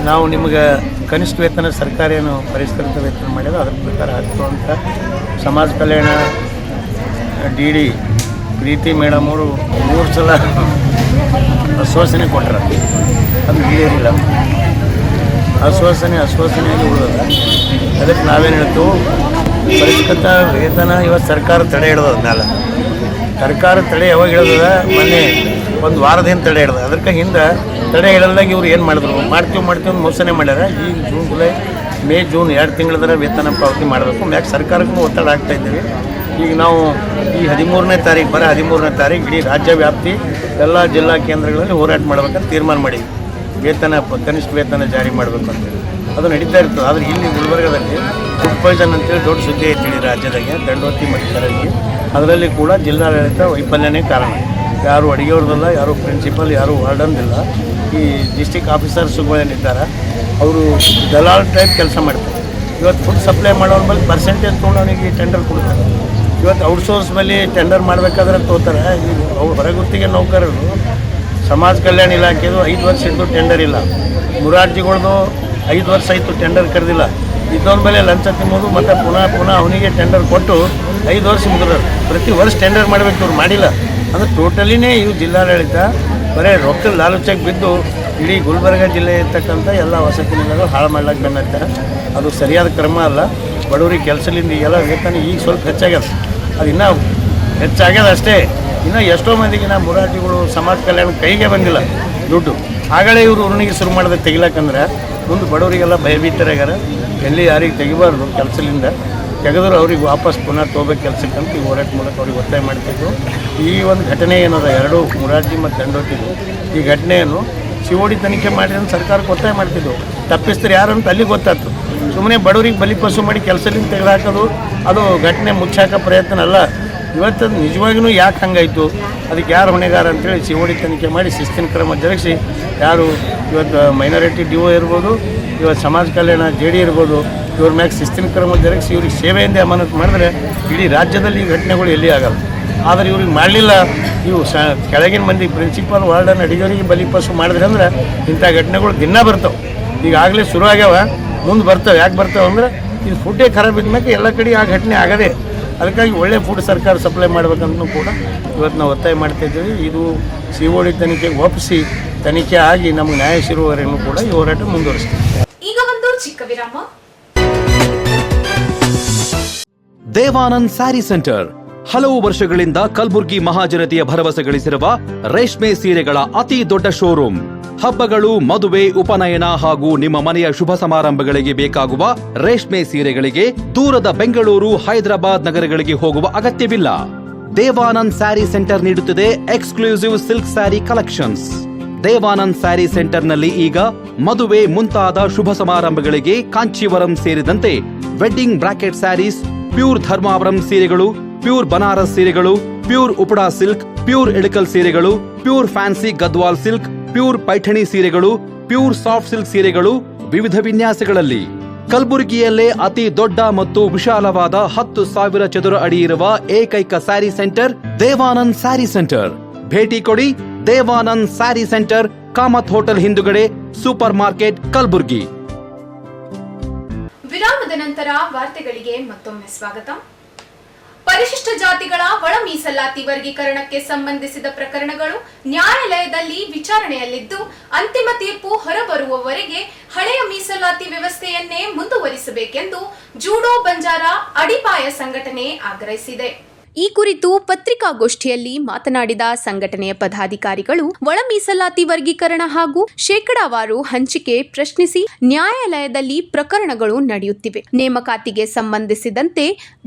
ನಾವು ನಿಮಗೆ ಕನಿಷ್ಠ ವೇತನ ಸರ್ಕಾರ ಏನು ಪರಿಷ್ಕೃತ ವೇತನ ಮಾಡಿದ ಅದ್ರ ಪ್ರಕಾರ ಆಗ್ತು ಅಂತ ಸಮಾಜ ಕಲ್ಯಾಣ DD ಪ್ರೀತಿ ಮೇಡಮ್ ಅವರು 3 ಸಲ ಆಶ್ವಾಸನೆ ಕೊಟ್ಟರು. ಅದು ಈಡೇರಿಲ್ಲ. ಆಶ್ವಾಸನೆಯಾಗಿ ಉಳಿದ ಅದಕ್ಕೆ ನಾವೇನು ಹೇಳ್ತೀವಿ, ಪರಿಷ್ಕೃತ ವೇತನ ಇವತ್ತು ಸರ್ಕಾರ ತಡೆ ಹಿಡ್ದದ ಮೇಲೆ. ಸರ್ಕಾರ ತಡೆ ಯಾವಾಗ ಹಿಡಿದದ? ಮೊನ್ನೆ ಒಂದು ವಾರದಿಂದ ತಡೆ ಹಿಡ್ದ. ಅದಕ್ಕೆ ಹಿಂದೆ ತಡೆ ಹಿಡಿದಾಗ ಇವ್ರು ಏನು ಮಾಡಿದ್ರು, ಮಾಡ್ತೀವಿ ಅಂತ ಮೋಸನೆ ಮಾಡ್ಯಾರ. ಈಗ ಜೂನ್, ಜುಲೈ, ಮೇ, ಜೂನ್ 2 ತಿಂಗಳದರ ವೇತನ ಪಾವತಿ ಮಾಡಬೇಕು. ಮ್ಯಾಕೆ ಸರ್ಕಾರಕ್ಕೂ ಒತ್ತಡ ಆಗ್ತಾ ಇದ್ದೀವಿ. ಈಗ ನಾವು ಈ 13ನೇ ತಾರೀಕು ಇಡೀ ರಾಜ್ಯ ವ್ಯಾಪ್ತಿ ಎಲ್ಲ ಜಿಲ್ಲಾ ಕೇಂದ್ರಗಳಲ್ಲಿ ಹೋರಾಟ ಮಾಡ್ಬೇಕಂತ ತೀರ್ಮಾನ ಮಾಡಿದ್ವಿ. ಕನಿಷ್ಠ ವೇತನ ಜಾರಿ ಮಾಡಬೇಕು ಅಂತೇಳಿ ಅದು ನಡೀತಾ ಇರ್ತದೆ. ಆದರೆ ಇಲ್ಲಿ ಗುಲ್ಬರ್ಗದಲ್ಲಿ ಫುಡ್ ಪಾಯ್ಸನ್ ಅಂತೇಳಿ ದೊಡ್ಡ ಸುದ್ದಿ ಐತಿ ರಾಜ್ಯದಾಗೆ, ದಂಡೋತಿ ಮತ್ತು ಕರಗಿ. ಅದರಲ್ಲಿ ಕೂಡ ಜಿಲ್ಲಾಡಳಿತ ವೈಫಲ್ಯನೇ ಕಾರಣ. ಯಾರು ಅಡುಗೆಯವ್ರದಲ್ಲ, ಯಾರು ಪ್ರಿನ್ಸಿಪಲ್, ಯಾರು ವಾರ್ಡನ್ದಿಲ್ಲ. ಈ ಡಿಸ್ಟಿಕ್ ಆಫೀಸರ್ಸ್ಗಳೇನಿದ್ದಾರೆ ಅವರು ದಲಾಲ್ ಟೈಪ್ ಕೆಲಸ ಮಾಡ್ತಾರೆ. ಇವತ್ತು ಫುಡ್ ಸಪ್ಲೈ ಮಾಡೋರ ಮೇಲೆ ಪರ್ಸೆಂಟೇಜ್ ತೊಗೊಂಡು ಅವನಿಗೆ ಟೆಂಡರ್ ಕೊಡ್ತಾರೆ. ಇವತ್ತು ಔಟ್ಸೋರ್ಸ್ ಮೇಲೆ ಟೆಂಡರ್ ಮಾಡಬೇಕಾದ್ರೆ ತೋತಾರೆ. ಈಗ ಅವ್ರು ಹೊರಗುತ್ತಿಗೆ ನೌಕರರು ಸಮಾಜ ಕಲ್ಯಾಣ ಇಲಾಖೆದು 5 ವರ್ಷ ಇದ್ದು ಟೆಂಡರ್ ಇಲ್ಲ. ಮುರಾರ್ಜಿಗಳದು 5 ವರ್ಷ ಆಯಿತು ಟೆಂಡರ್ ಕರೆದಿಲ್ಲ. ಇದೊಂದು ಮೇಲೆ ಲಂಚ ತಿನ್ನೋದು ಮತ್ತು ಪುನಃ ಅವನಿಗೆ ಟೆಂಡರ್ ಕೊಟ್ಟು 5 ವರ್ಷ ಮುಗಿದ್ರು. ಪ್ರತಿ ವರ್ಷ ಟೆಂಡರ್ ಮಾಡಬೇಕು, ಇವ್ರು ಮಾಡಿಲ್ಲ. ಅಂದರೆ ಟೋಟಲಿನೇ ಇವು ಜಿಲ್ಲಾಡಳಿತ ಬರೀ ರೊಕ್ಕ ಲಾಲೂಚಾಗಿ ಬಿದ್ದು ಇಡೀ ಗುಲ್ಬರ್ಗ ಜಿಲ್ಲೆ ಇರ್ತಕ್ಕಂಥ ಎಲ್ಲ ವಸತಿ ನಿಲಯಗಳು ಹಾಳು ಮಾಡ್ಲಿಕ್ಕೆ ಬಂದಿರ್ತಾರೆ. ಅದು ಸರಿಯಾದ ಕ್ರಮ ಅಲ್ಲ. ಬಡವರಿಗೆ ಕೆಲಸದಿಂದ ಎಲ್ಲ ವೇತನ ಈಗ ಸ್ವಲ್ಪ ಹೆಚ್ಚಾಗ್ಯದ. ಅದು ಇನ್ನೂ ಹೆಚ್ಚಾಗ್ಯದ ಅಷ್ಟೇ. ಇನ್ನು ಎಷ್ಟೋ ಮಂದಿಗೆ ಮುರಾರ್ಜಿಗಳು ಸಮಾಜ ಕಲ್ಯಾಣ ಕೈಗೆ ಬಂದಿಲ್ಲ ದುಡ್ಡು. ಆಗಲೇ ಇವರು ಊರಣಿಗೆ ಶುರು ಮಾಡಿದ್ರೆ ತೆಗಿಲಕ್ಕಂದ್ರೆ ಮುಂದೆ ಬಡವರಿಗೆಲ್ಲ ಭಯಭೀತರಾಗ್ಯಾರ. ಎಲ್ಲಿ ಯಾರಿಗೆ ತೆಗಿಬಾರ್ದು ಕೆಲಸದಿಂದ, ತೆಗೆದ್ರೆ ಅವ್ರಿಗೆ ವಾಪಸ್ ಪುನಃ ತೊಗೋಬೇಕು ಕೆಲಸಕ್ಕಂತ ಈ ಹೋರಾಟ ಮೂಲಕ ಅವ್ರಿಗೆ ಒತ್ತಾಯ ಮಾಡ್ತಿದ್ರು. ಈ ಒಂದು ಘಟನೆ ಏನದ ಎರಡು ಮುರಾರ್ಜಿ ಮತ್ತು ದಂಡೋತಿದ್ದು, ಈ ಘಟನೆಯನ್ನು COD ತನಿಖೆ ಮಾಡಿ ಅಂತ ಸರ್ಕಾರಕ್ಕೆ ಒತ್ತಾಯ ಮಾಡ್ತಿದ್ವು. ತಪ್ಪಿಸ್ತಾರೆ ಯಾರಂತ ಅಲ್ಲಿಗೆ ಗೊತ್ತಾಯ್ತು. ಸುಮ್ಮನೆ ಬಡವರಿಗೆ ಬಲಿಪಶು ಮಾಡಿ ಕೆಲಸದಿಂದ ತೆಗೆದುಹಾಕೋದು ಅದು ಘಟನೆ ಮುಚ್ಚಾಕ ಪ್ರಯತ್ನ ಅಲ್ಲ. ಇವತ್ತು ನಿಜವಾಗಿಯೂ ಯಾಕೆ ಹಂಗಾಯಿತು, ಅದಕ್ಕೆ ಯಾರು ಹೊಣೆಗಾರ ಅಂತೇಳಿ COD ತನಿಖೆ ಮಾಡಿ ಶಿಸ್ತಿನ ಕ್ರಮ ಜರುಗಿಸಿ ಯಾರು ಇವತ್ತು ಮೈನಾರಿಟಿ DO ಇರ್ಬೋದು, ಇವತ್ತು ಸಮಾಜ ಕಲ್ಯಾಣ JD ಇರ್ಬೋದು, ಇವ್ರ ಮ್ಯಾಗ ಶಿಸ್ತಿನ ಕ್ರಮ ಜರುಗಿಸಿ ಇವ್ರಿಗೆ ಸೇವೆಯಿಂದ ಅಮಾನತು ಮಾಡಿದ್ರೆ ಇಡೀ ರಾಜ್ಯದಲ್ಲಿ ಈ ಘಟನೆಗಳು ಎಲ್ಲಿ ಆಗಲ್ಲ. ಆದರೆ ಇವ್ರಿಗೆ ಮಾಡಲಿಲ್ಲ. ಇವು ಕೆಳಗಿನ ಮಂದಿ ಪ್ರಿನ್ಸಿಪಾಲ್ ವಾರ್ಡನ್ ಅಡಿಗರಿಗೆ ಬಲಿಪಶು ಮಾಡಿದ್ರೆ ಅಂದ್ರೆ ಇಂಥ ಘಟನೆಗಳು ದಿನ ಬರ್ತಾವೆ. ಈಗಾಗಲೇ ಶುರು ಆಗ್ಯಾವ, ಮುಂದೆ ಬರ್ತವೆ. ಯಾಕೆ ಬರ್ತಾವೆ ಅಂದರೆ ಇದು ಫುಡ್ಡೇ ಖರಾಬ್ ಇದ್ಮೇಲೆ ಎಲ್ಲ ಕಡೆ ಆ ಘಟನೆ ಆಗದೆ. ಅದಕ್ಕಾಗಿ ಒಳ್ಳೆ ಫುಡ್ ಸರ್ಕಾರ ಸಪ್ಲೈ ಮಾಡ್ಬೇಕಂತೂ ಕೂಡ ಇವತ್ತು ನಾವು ಒತ್ತಾಯ ಮಾಡ್ತಾಯಿದ್ದೀವಿ. ಇದು COD ತನಿಖೆಗೆ ಒಪ್ಪಿಸಿ ತನಿಖೆ ಆಗಿ ನಮ್ಗೆ ನ್ಯಾಯ ಸಿರುವವರೆಗೂ ಕೂಡ ಈ ಹೋರಾಟ ಮುಂದುವರಿಸ್ತೀವಿ. ಈಗ ಒಂದು ಚಿಕ್ಕ ವಿರಾಮ. ದೇವಾನಂದ್ ಸ್ಯಾರಿ ಸೆಂಟರ್ ಹಲವು ವರ್ಷಗಳಿಂದ ಕಲಬುರ್ಗಿ ಮಹಾಜನತೆಯ ಭರವಸೆ ಗಳಿಸಿರುವ ರೇಷ್ಮೆ ಸೀರೆಗಳ ಅತಿ ದೊಡ್ಡ ಶೋರೂಮ್. ಹಬ್ಬಗಳು, ಮದುವೆ, ಉಪನಯನ ಹಾಗೂ ನಿಮ್ಮ ಮನೆಯ ಶುಭ ಸಮಾರಂಭಗಳಿಗೆ ಬೇಕಾಗುವ ರೇಷ್ಮೆ ಸೀರೆಗಳಿಗೆ ದೂರದ ಬೆಂಗಳೂರು, ಹೈದರಾಬಾದ್ ನಗರಗಳಿಗೆ ಹೋಗುವ ಅಗತ್ಯವಿಲ್ಲ. ದೇವಾನಂದ್ ಸ್ಯಾರಿ ಸೆಂಟರ್ ನೀಡುತ್ತಿದೆ exclusive silk sari collections. Devanand sari ಸೆಂಟರ್ನಲ್ಲಿ ಈಗ ಮದುವೆ ಮುಂತಾದ ಶುಭ ಸಮಾರಂಭಗಳಿಗೆ ಕಾಂಚೀವರಂ ಸೇರಿದಂತೆ wedding brocade saris, pure Dharmavaram ಸೀರೆಗಳು, ಪ್ಯೂರ್ ಬನಾರಸ್ ಸೀರೆಗಳು, pure Uppada silk, pure Ilkal ಸೀರೆಗಳು, pure fancy Gadwal silk, pure Paithani ಸೀರೆಗಳು, ಪ್ಯೂರ್ ಸಾಫ್ಟ್ ಸಿಲ್ಕ್ ಸೀರೆಗಳು ವಿವಿಧ ವಿನ್ಯಾಸಗಳಲ್ಲಿ. ಕಲಬುರಗಿಯಲ್ಲೇ ಅತಿ ದೊಡ್ಡ ಮತ್ತು ವಿಶಾಲವಾದ 10,000 ಚದುರ ಅಡಿ ಇರುವ ಏಕೈಕ ಸ್ಯಾರಿ ಸೆಂಟರ್ ದೇವಾನಂದ್ ಸ್ಯಾರಿ ಸೆಂಟರ್. ಭೇಟಿ ಕೊಡಿ. ದೇವಾನಂದ್ ಸ್ಯಾರಿ ಸೆಂಟರ್, ಕಾಮತ್ ಹೋಟೆಲ್ ಹಿಂದುಗಡೆ, ಸೂಪರ್ ಮಾರ್ಕೆಟ್, ಕಲಬುರ್ಗಿ. ವಿರಾಮದ ನಂತರ ವಾರ್ತೆಗಳಿಗೆ ಮತ್ತೊಮ್ಮೆ ಸ್ವಾಗತ. ಪರಿಶಿಷ್ಟ ಜಾತಿಗಳ ಒಳ ಮೀಸಲಾತಿ ವರ್ಗೀಕರಣಕ್ಕೆ ಸಂಬಂಧಿಸಿದ ಪ್ರಕರಣಗಳು ನ್ಯಾಯಾಲಯದಲ್ಲಿ ವಿಚಾರಣೆಯಲ್ಲಿದ್ದು ಅಂತಿಮ ತೀರ್ಪು ಹೊರಬರುವವರೆಗೆ ಹಳೆಯ ಮೀಸಲಾತಿ ವ್ಯವಸ್ಥೆಯನ್ನೇ ಮುಂದುವರಿಸಬೇಕೆಂದು ಜೂಡೋ ಬಂಜಾರ ಅಡಿಪಾಯ ಸಂಘಟನೆ ಆಗ್ರಹಿಸಿದೆ. ಈ ಕುರಿತು ಪತ್ರಿಕಾಗೋಷ್ಠಿಯಲ್ಲಿ ಮಾತನಾಡಿದ ಸಂಘಟನೆಯ ಪದಾಧಿಕಾರಿಗಳು, ಒಳ ಮೀಸಲಾತಿ ವರ್ಗೀಕರಣ ಹಾಗೂ ಶೇಕಡಾವಾರು ಹಂಚಿಕೆ ಪ್ರಶ್ನಿಸಿ ನ್ಯಾಯಾಲಯದಲ್ಲಿ ಪ್ರಕರಣಗಳು ನಡೆಯುತ್ತಿವೆ. ನೇಮಕಾತಿಗೆ ಸಂಬಂಧಿಸಿದಂತೆ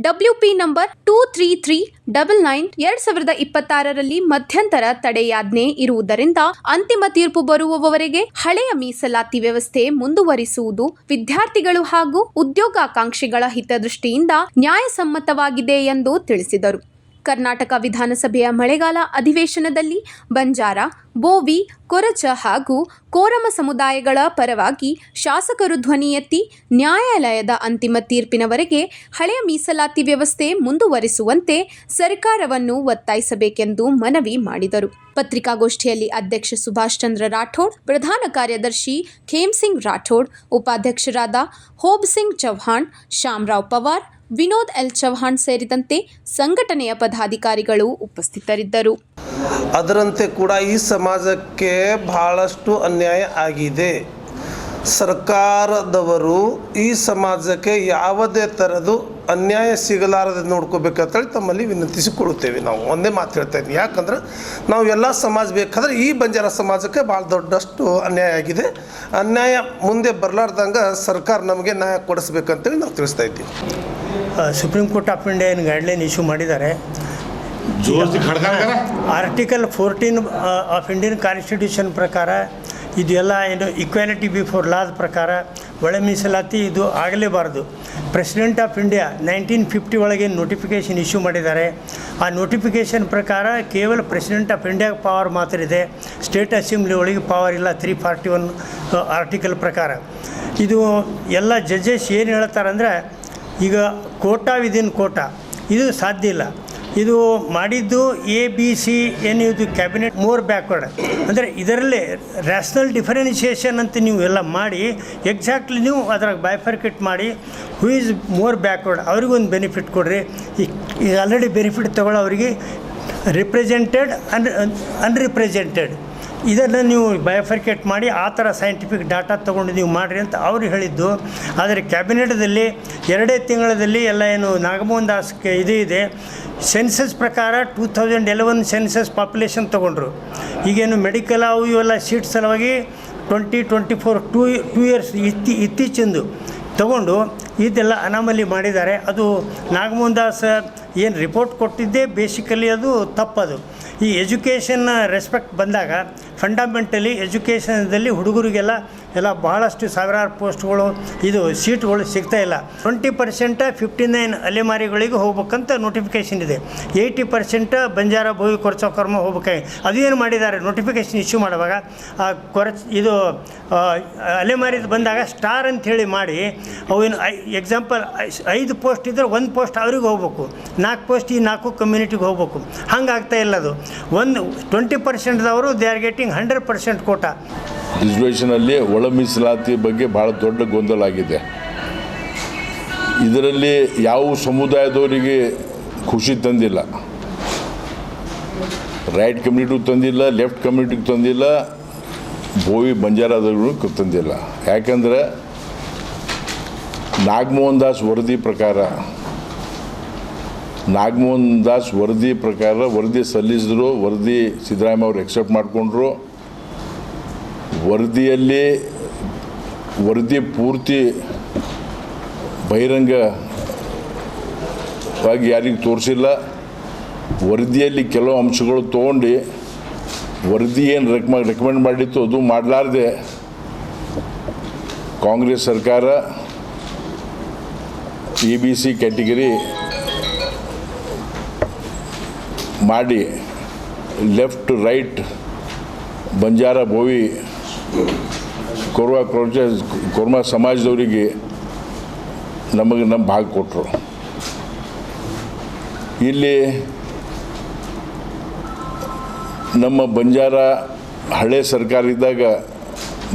WP ನಂಬರ್ 23399 2026ರಲ್ಲಿ ಮಧ್ಯಂತರ ತಡೆಯಾಜ್ಞೆ ಇರುವುದರಿಂದ ಅಂತಿಮ ತೀರ್ಪು ಬರುವವರೆಗೆ ಹಳೆಯ ಮೀಸಲಾತಿ ವ್ಯವಸ್ಥೆ ಮುಂದುವರಿಸುವುದು ವಿದ್ಯಾರ್ಥಿಗಳು ಹಾಗೂ ಉದ್ಯೋಗಾಕಾಂಕ್ಷಿಗಳ ಹಿತದೃಷ್ಟಿಯಿಂದ ನ್ಯಾಯಸಮ್ಮತವಾಗಿದೆ ಎಂದು ತಿಳಿಸಿದರು. ಕರ್ನಾಟಕ ವಿಧಾನಸಭೆಯ ಮಳೆಗಾಲ ಅಧಿವೇಶನದಲ್ಲಿ ಬಂಜಾರ, ಬೋವಿ, ಕೊರಚ ಹಾಗೂ ಕೋರಮ ಸಮುದಾಯಗಳ ಪರವಾಗಿ ಶಾಸಕರು ಧ್ವನಿ ಎತ್ತಿ ನ್ಯಾಯಾಲಯದ ಅಂತಿಮ ತೀರ್ಪಿನವರೆಗೆ ಹಳೆಯ ಮೀಸಲಾತಿ ವ್ಯವಸ್ಥೆ ಮುಂದುವರಿಸುವಂತೆ ಸರ್ಕಾರವನ್ನು ಒತ್ತಾಯಿಸಬೇಕೆಂದು ಮನವಿ ಮಾಡಿದರು. ಪತ್ರಿಕಾಗೋಷ್ಠಿಯಲ್ಲಿ ಅಧ್ಯಕ್ಷ ಸುಭಾಷ್ ಚಂದ್ರ ರಾಠೋಡ್, ಪ್ರಧಾನ ಕಾರ್ಯದರ್ಶಿ ಖೇಮ್ಸಿಂಗ್ ರಾಠೋಡ್, ಉಪಾಧ್ಯಕ್ಷರಾದ ಹೋಬ್ ಸಿಂಗ್ ಚೌಹಾಣ್, ಶ್ಯಾಮರಾವ್ ಪವಾರ್, ವಿನೋದ್ ಎಲ್ ಚೌಹಾಣ್ ಸೇರಿದಂತೆ ಸಂಘಟನೆಯ ಪದಾಧಿಕಾರಿಗಳು ಉಪಸ್ಥಿತರಿದ್ದರು. ಅದರಂತೆ ಕೂಡ ಈ ಸಮಾಜಕ್ಕೆ ಬಹಳಷ್ಟು ಅನ್ಯಾಯ ಆಗಿದೆ. ಸರ್ಕಾರದವರು ಈ ಸಮಾಜಕ್ಕೆ ಯಾವುದೇ ಥರದ್ದು ಅನ್ಯಾಯ ಸಿಗಲಾರದೆ ನೋಡ್ಕೋಬೇಕಂತೇಳಿ ತಮ್ಮಲ್ಲಿ ವಿನಂತಿಸಿಕೊಳ್ಳುತ್ತೇವೆ. ನಾವು ಒಂದೇ ಮಾತು ಹೇಳ್ತಾ ಇದ್ದೀವಿ. ಯಾಕಂದ್ರೆ ನಾವು ಎಲ್ಲ ಸಮಾಜ ಬೇಕಾದ್ರೆ ಈ ಬಂಜಾರ ಸಮಾಜಕ್ಕೆ ಭಾಳ ದೊಡ್ಡಷ್ಟು ಅನ್ಯಾಯ ಆಗಿದೆ. ಅನ್ಯಾಯ ಮುಂದೆ ಬರಲಾರ್ದಂಗೆ ಸರ್ಕಾರ ನಮಗೆ ನ್ಯಾಯ ಕೊಡಿಸ್ಬೇಕಂತೇಳಿ ನಾವು ತಿಳಿಸ್ತಾ ಇದ್ದೀವಿ. ಸುಪ್ರೀಂ ಕೋರ್ಟ್ ಆಫ್ ಇಂಡಿಯಾ ಏನು ಗೈಡ್ಲೈನ್ ಇಶ್ಯೂ ಮಾಡಿದ್ದಾರೆ. ಆರ್ಟಿಕಲ್ 14 ಆಫ್ ಇಂಡಿಯನ್ ಕಾನ್ಸ್ಟಿಟ್ಯೂಷನ್ ಪ್ರಕಾರ ಇದು ಎಲ್ಲ ಏನು ಈಕ್ವಾಲಿಟಿ ಬಿಫೋರ್ ಲಾದ ಪ್ರಕಾರ ಒಳ ಮೀಸಲಾತಿ ಇದು ಆಗಲೇಬಾರ್ದು. ಪ್ರೆಸಿಡೆಂಟ್ ಆಫ್ ಇಂಡಿಯಾ 1950 ಒಳಗೆ ನೋಟಿಫಿಕೇಷನ್ ಇಶ್ಯೂ ಮಾಡಿದ್ದಾರೆ. ಆ ನೋಟಿಫಿಕೇಷನ್ ಪ್ರಕಾರ ಕೇವಲ ಪ್ರೆಸಿಡೆಂಟ್ ಆಫ್ ಇಂಡಿಯಾಗೆ ಪವರ್ ಮಾತ್ರ ಇದೆ, ಸ್ಟೇಟ್ ಅಸೆಂಬ್ಲಿ ಒಳಗೆ ಪವರ್ ಇಲ್ಲ. 341 ಆರ್ಟಿಕಲ್ ಪ್ರಕಾರ ಇದು ಎಲ್ಲ ಜಡ್ಜಸ್ ಏನು ಹೇಳ್ತಾರಂದರೆ, ಈಗ ಕೋಟಾ ವಿದಿನ್ ಕೋಟಾ ಇದು ಸಾಧ್ಯ ಇಲ್ಲ. ಇದು ಮಾಡಿದ್ದು ABC ಏನು ಇದು ಕ್ಯಾಬಿನೆಟ್ ಮೋರ್ ಬ್ಯಾಕ್ವರ್ಡ್ ಅಂದರೆ ಇದರಲ್ಲೇ ರ್ಯಾಷನಲ್ ಡಿಫರೆನ್ಷಿಯೇಷನ್ ಅಂತ ನೀವು ಎಲ್ಲ ಮಾಡಿ ಎಕ್ಸಾಕ್ಟ್ಲಿ ನೀವು ಅದ್ರಾಗ ಬೈಫರ್ಕೇಟ್ ಮಾಡಿ ಹೂ ಈಸ್ ಮೋರ್ ಬ್ಯಾಕ್ವರ್ಡ್ ಅವ್ರಿಗೊಂದು ಬೆನಿಫಿಟ್ ಕೊಡ್ರಿ. ಈಗ ಆಲ್ರೆಡಿ ಬೆನಿಫಿಟ್ ತೊಗೊಳ್ಳೋರಿಗೆ ರಿಪ್ರೆಸೆಂಟೆಡ್ ಅನ್ರಿಪ್ರೆಸೆಂಟೆಡ್ ಇದನ್ನು ನೀವು ಬಯೋಫರ್ಕೇಟ್ ಮಾಡಿ ಆ ಥರ ಸೈಂಟಿಫಿಕ್ ಡಾಟಾ ತೊಗೊಂಡು ನೀವು ಮಾಡಿರಿ ಅಂತ ಅವರು ಹೇಳಿದ್ದು. ಆದರೆ ಕ್ಯಾಬಿನೆಟ್ದಲ್ಲಿ 2 ತಿಂಗಳಲ್ಲಿ ಎಲ್ಲ ಏನು ನಾಗಮೋಹನ್ ದಾಸ್ಗೆ ಇದೆ ಸೆನ್ಸಸ್ ಪ್ರಕಾರ 2011 ಸೆನ್ಸಸ್ ಪಾಪ್ಯುಲೇಷನ್ ತೊಗೊಂಡ್ರು. ಈಗೇನು ಮೆಡಿಕಲ್ ಅವು ಇವೆಲ್ಲ ಸೀಟ್ ಸಲುವಾಗಿ 2024 2 ಇಯರ್ಸ್ ಇತ್ತೀಚಿಂದು ತಗೊಂಡು ಇದೆಲ್ಲ ಅನಾಮಲಿ ಮಾಡಿದ್ದಾರೆ. ಅದು ನಾಗಮೋಹನ್ ದಾಸ್ ಏನು ರಿಪೋರ್ಟ್ ಕೊಟ್ಟಿದ್ದೇ ಬೇಸಿಕಲಿ ಅದು ತಪ್ಪದು. ಈ ಎಜುಕೇಷನ್ ರೆಸ್ಪೆಕ್ಟ್ ಬಂದಾಗ ಫಂಡಮೆಂಟಲಿ ಎಜುಕೇಷನ್ದಲ್ಲಿ ಹುಡುಗರಿಗೆಲ್ಲ ಬಹಳಷ್ಟು ಸಾವಿರಾರು ಪೋಸ್ಟ್ಗಳು ಇದು ಸೀಟ್ಗಳು ಸಿಗ್ತಾಯಿಲ್ಲ. 20% 59 ಅಲೆಮಾರಿಗಳಿಗೆ ಹೋಗ್ಬೇಕಂತ ನೋಟಿಫಿಕೇಷನ್ ಇದೆ. 80% ಬಂಜಾರ ಭೋವಿ ಕೊರಚಕರ್ಮ ಹೋಗ್ಬೇಕಾಗಿ ಅದು ಏನು ಮಾಡಿದ್ದಾರೆ ನೋಟಿಫಿಕೇಷನ್ ಇಶ್ಯೂ ಮಾಡುವಾಗ ಇದು ಅಲೆಮಾರಿದು ಬಂದಾಗ ಸ್ಟಾರ್ ಅಂಥೇಳಿ ಮಾಡಿ ಅವೇನು ಎಕ್ಸಾಂಪಲ್ 5 ಪೋಸ್ಟ್ ಇದ್ದರೆ 1 ಪೋಸ್ಟ್ ಅವ್ರಿಗೆ ಹೋಗ್ಬೇಕು, 4 ಪೋಸ್ಟ್ ಈ 4 ಕಮ್ಯುನಿಟಿಗೆ ಹೋಗ್ಬೇಕು. ಹಂಗಾಗ್ತಾ ಇಲ್ಲ. ಅದು 20%ದವರು ದೇ ಆರ್ ಗೆಟಿಂಗ್ 100% ಕೋಟಾ. ರಿಸರ್ವೇಷನಲ್ಲಿ ಒಳ ಮೀಸಲಾತಿ ಬಗ್ಗೆ ಭಾಳ ದೊಡ್ಡ ಗೊಂದಲ ಆಗಿದೆ. ಇದರಲ್ಲಿ ಯಾವ ಸಮುದಾಯದವರಿಗೆ ಖುಷಿ ತಂದಿಲ್ಲ. ರೈಟ್ ಕಮ್ಯುನಿಟಿಗೆ ತಂದಿಲ್ಲ, ಲೆಫ್ಟ್ ಕಮ್ಯುನಿಟಿಗೆ ತಂದಿಲ್ಲ, ಬೋವಿ ಬಂಜಾರಾದವ್ರಿಗೂ ತಂದಿಲ್ಲ. ಯಾಕಂದರೆ ನಾಗಮೋಹನ್ ದಾಸ್ ವರದಿ ಪ್ರಕಾರ ವರದಿ ಸಲ್ಲಿಸಿದ್ರು. ವರದಿ ಸಿದ್ದರಾಮಯ್ಯ ಅವರು ಎಕ್ಸೆಪ್ಟ್ ಮಾಡಿಕೊಂಡ್ರು. ವರದಿ ಪೂರ್ತಿ ಬಹಿರಂಗವಾಗಿ ಯಾರಿಗೂ ತೋರಿಸಿಲ್ಲ. ವರದಿಯಲ್ಲಿ ಕೆಲವು ಅಂಶಗಳು ತೊಗೊಂಡು ವರದಿ ಏನು ರೆಕಮೆಂಡ್ ಮಾಡಿತ್ತು ಅದು ಮಾಡಲಾರ್ದೆ ಕಾಂಗ್ರೆಸ್ ಸರ್ಕಾರ EBC ಕ್ಯಾಟಗರಿ ಮಾಡಿ ಲೆಫ್ಟ್ ರೈಟ್ ಬಂಜಾರ ಬೋವಿ ಕೊರ್ಮ ಸಮಾಜದವರಿಗೆ ನಮ್ಮ ಭಾಗ ಕೊಟ್ಟರು. ಇಲ್ಲಿ ನಮ್ಮ ಬಂಜಾರ ಹಳೆ ಸರ್ಕಾರ ಇದ್ದಾಗ,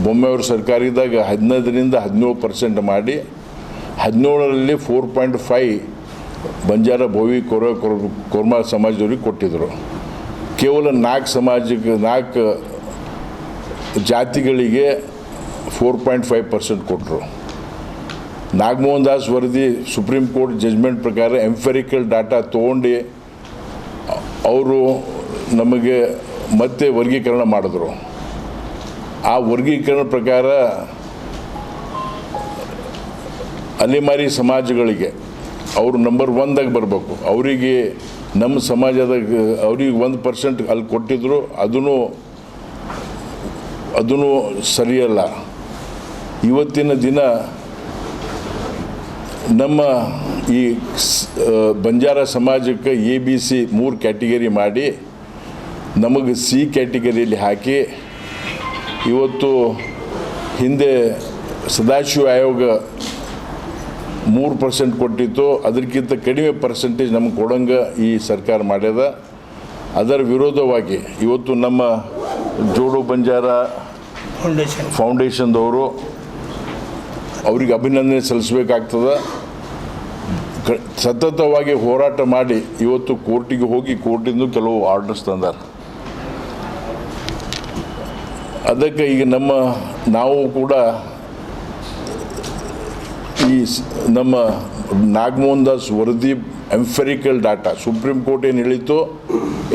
ಬೊಮ್ಮೆಯವ್ರ ಸರ್ಕಾರ ಇದ್ದಾಗ 15% 17% ಮಾಡಿ 17ರಲ್ಲಿ 4.5 ಬಂಜಾರ ಬೋವಿ ಕೊರ್ಮ ಸಮಾಜದವ್ರಿಗೆ ಕೊಟ್ಟಿದ್ದರು. ಕೇವಲ 4 ಜಾತಿಗಳಿಗೆ 4.5% ಕೊಟ್ಟರು. ನಾಗಮೋಹನ್ ದಾಸ್ ವರದಿ ಸುಪ್ರೀಂ ಕೋರ್ಟ್ ಜಜ್ಮೆಂಟ್ ಪ್ರಕಾರ ಎಂಫೆರಿಕಲ್ ಡಾಟಾ ತೊಗೊಂಡು ಅವರು ನಮಗೆ ಮತ್ತೆ ವರ್ಗೀಕರಣ ಮಾಡಿದ್ರು. ಆ ವರ್ಗೀಕರಣ ಪ್ರಕಾರ ಅಲೆಮಾರಿ ಸಮಾಜಗಳಿಗೆ ಅವರು ನಂಬರ್ 1ದಾಗ ಬರಬೇಕು. ಅವರಿಗೆ ನಮ್ಮ ಸಮಾಜದಾಗ ಅವ್ರಿಗೆ 1% ಅಲ್ಲಿ ಕೊಟ್ಟಿದ್ರು. ಅದೂ ಸರಿಯಲ್ಲ. ಇವತ್ತಿನ ದಿನ ನಮ್ಮ ಈ ಬಂಜಾರ ಸಮಾಜಕ್ಕೆ ABC 3 ಕ್ಯಾಟಗರಿ ಮಾಡಿ ನಮಗೆ C ಕ್ಯಾಟಗರಿಯಲ್ಲಿ ಹಾಕಿ, ಇವತ್ತು ಹಿಂದೆ ಸದಾಶಿವ ಆಯೋಗ 3% ಕೊಟ್ಟಿತ್ತು. ಅದಕ್ಕಿಂತ ಕಡಿಮೆ ಪರ್ಸೆಂಟೇಜ್ ನಮಗೆ ಕೊಡಂಗೆ ಈ ಸರ್ಕಾರ ಮಾಡ್ಯದ. ಅದರ ವಿರೋಧವಾಗಿ ಇವತ್ತು ನಮ್ಮ ಜೋಡು ಬಂಜಾರ ಫೌಂಡೇಶನ್ದವರು ಅವ್ರಿಗೆ ಅಭಿನಂದನೆ ಸಲ್ಲಿಸಬೇಕಾಗ್ತದೆ. ಸತತವಾಗಿ ಹೋರಾಟ ಮಾಡಿ ಇವತ್ತು ಕೋರ್ಟಿಗೆ ಹೋಗಿ ಕೋರ್ಟಿಂದ ಕೆಲವು ಆರ್ಡರ್ಸ್ ತಂದಾರೆ. ಅದಕ್ಕೆ ಈಗ ನಾವು ಕೂಡ ಈ ನಮ್ಮ ನಾಗಮೋಹನ್ ದಾಸ್ ವರದಿ ಎಂಫೆರಿಕಲ್ ಡಾಟಾ ಸುಪ್ರೀಂ ಕೋರ್ಟ್ ಏನು ಹೇಳಿತ್ತು,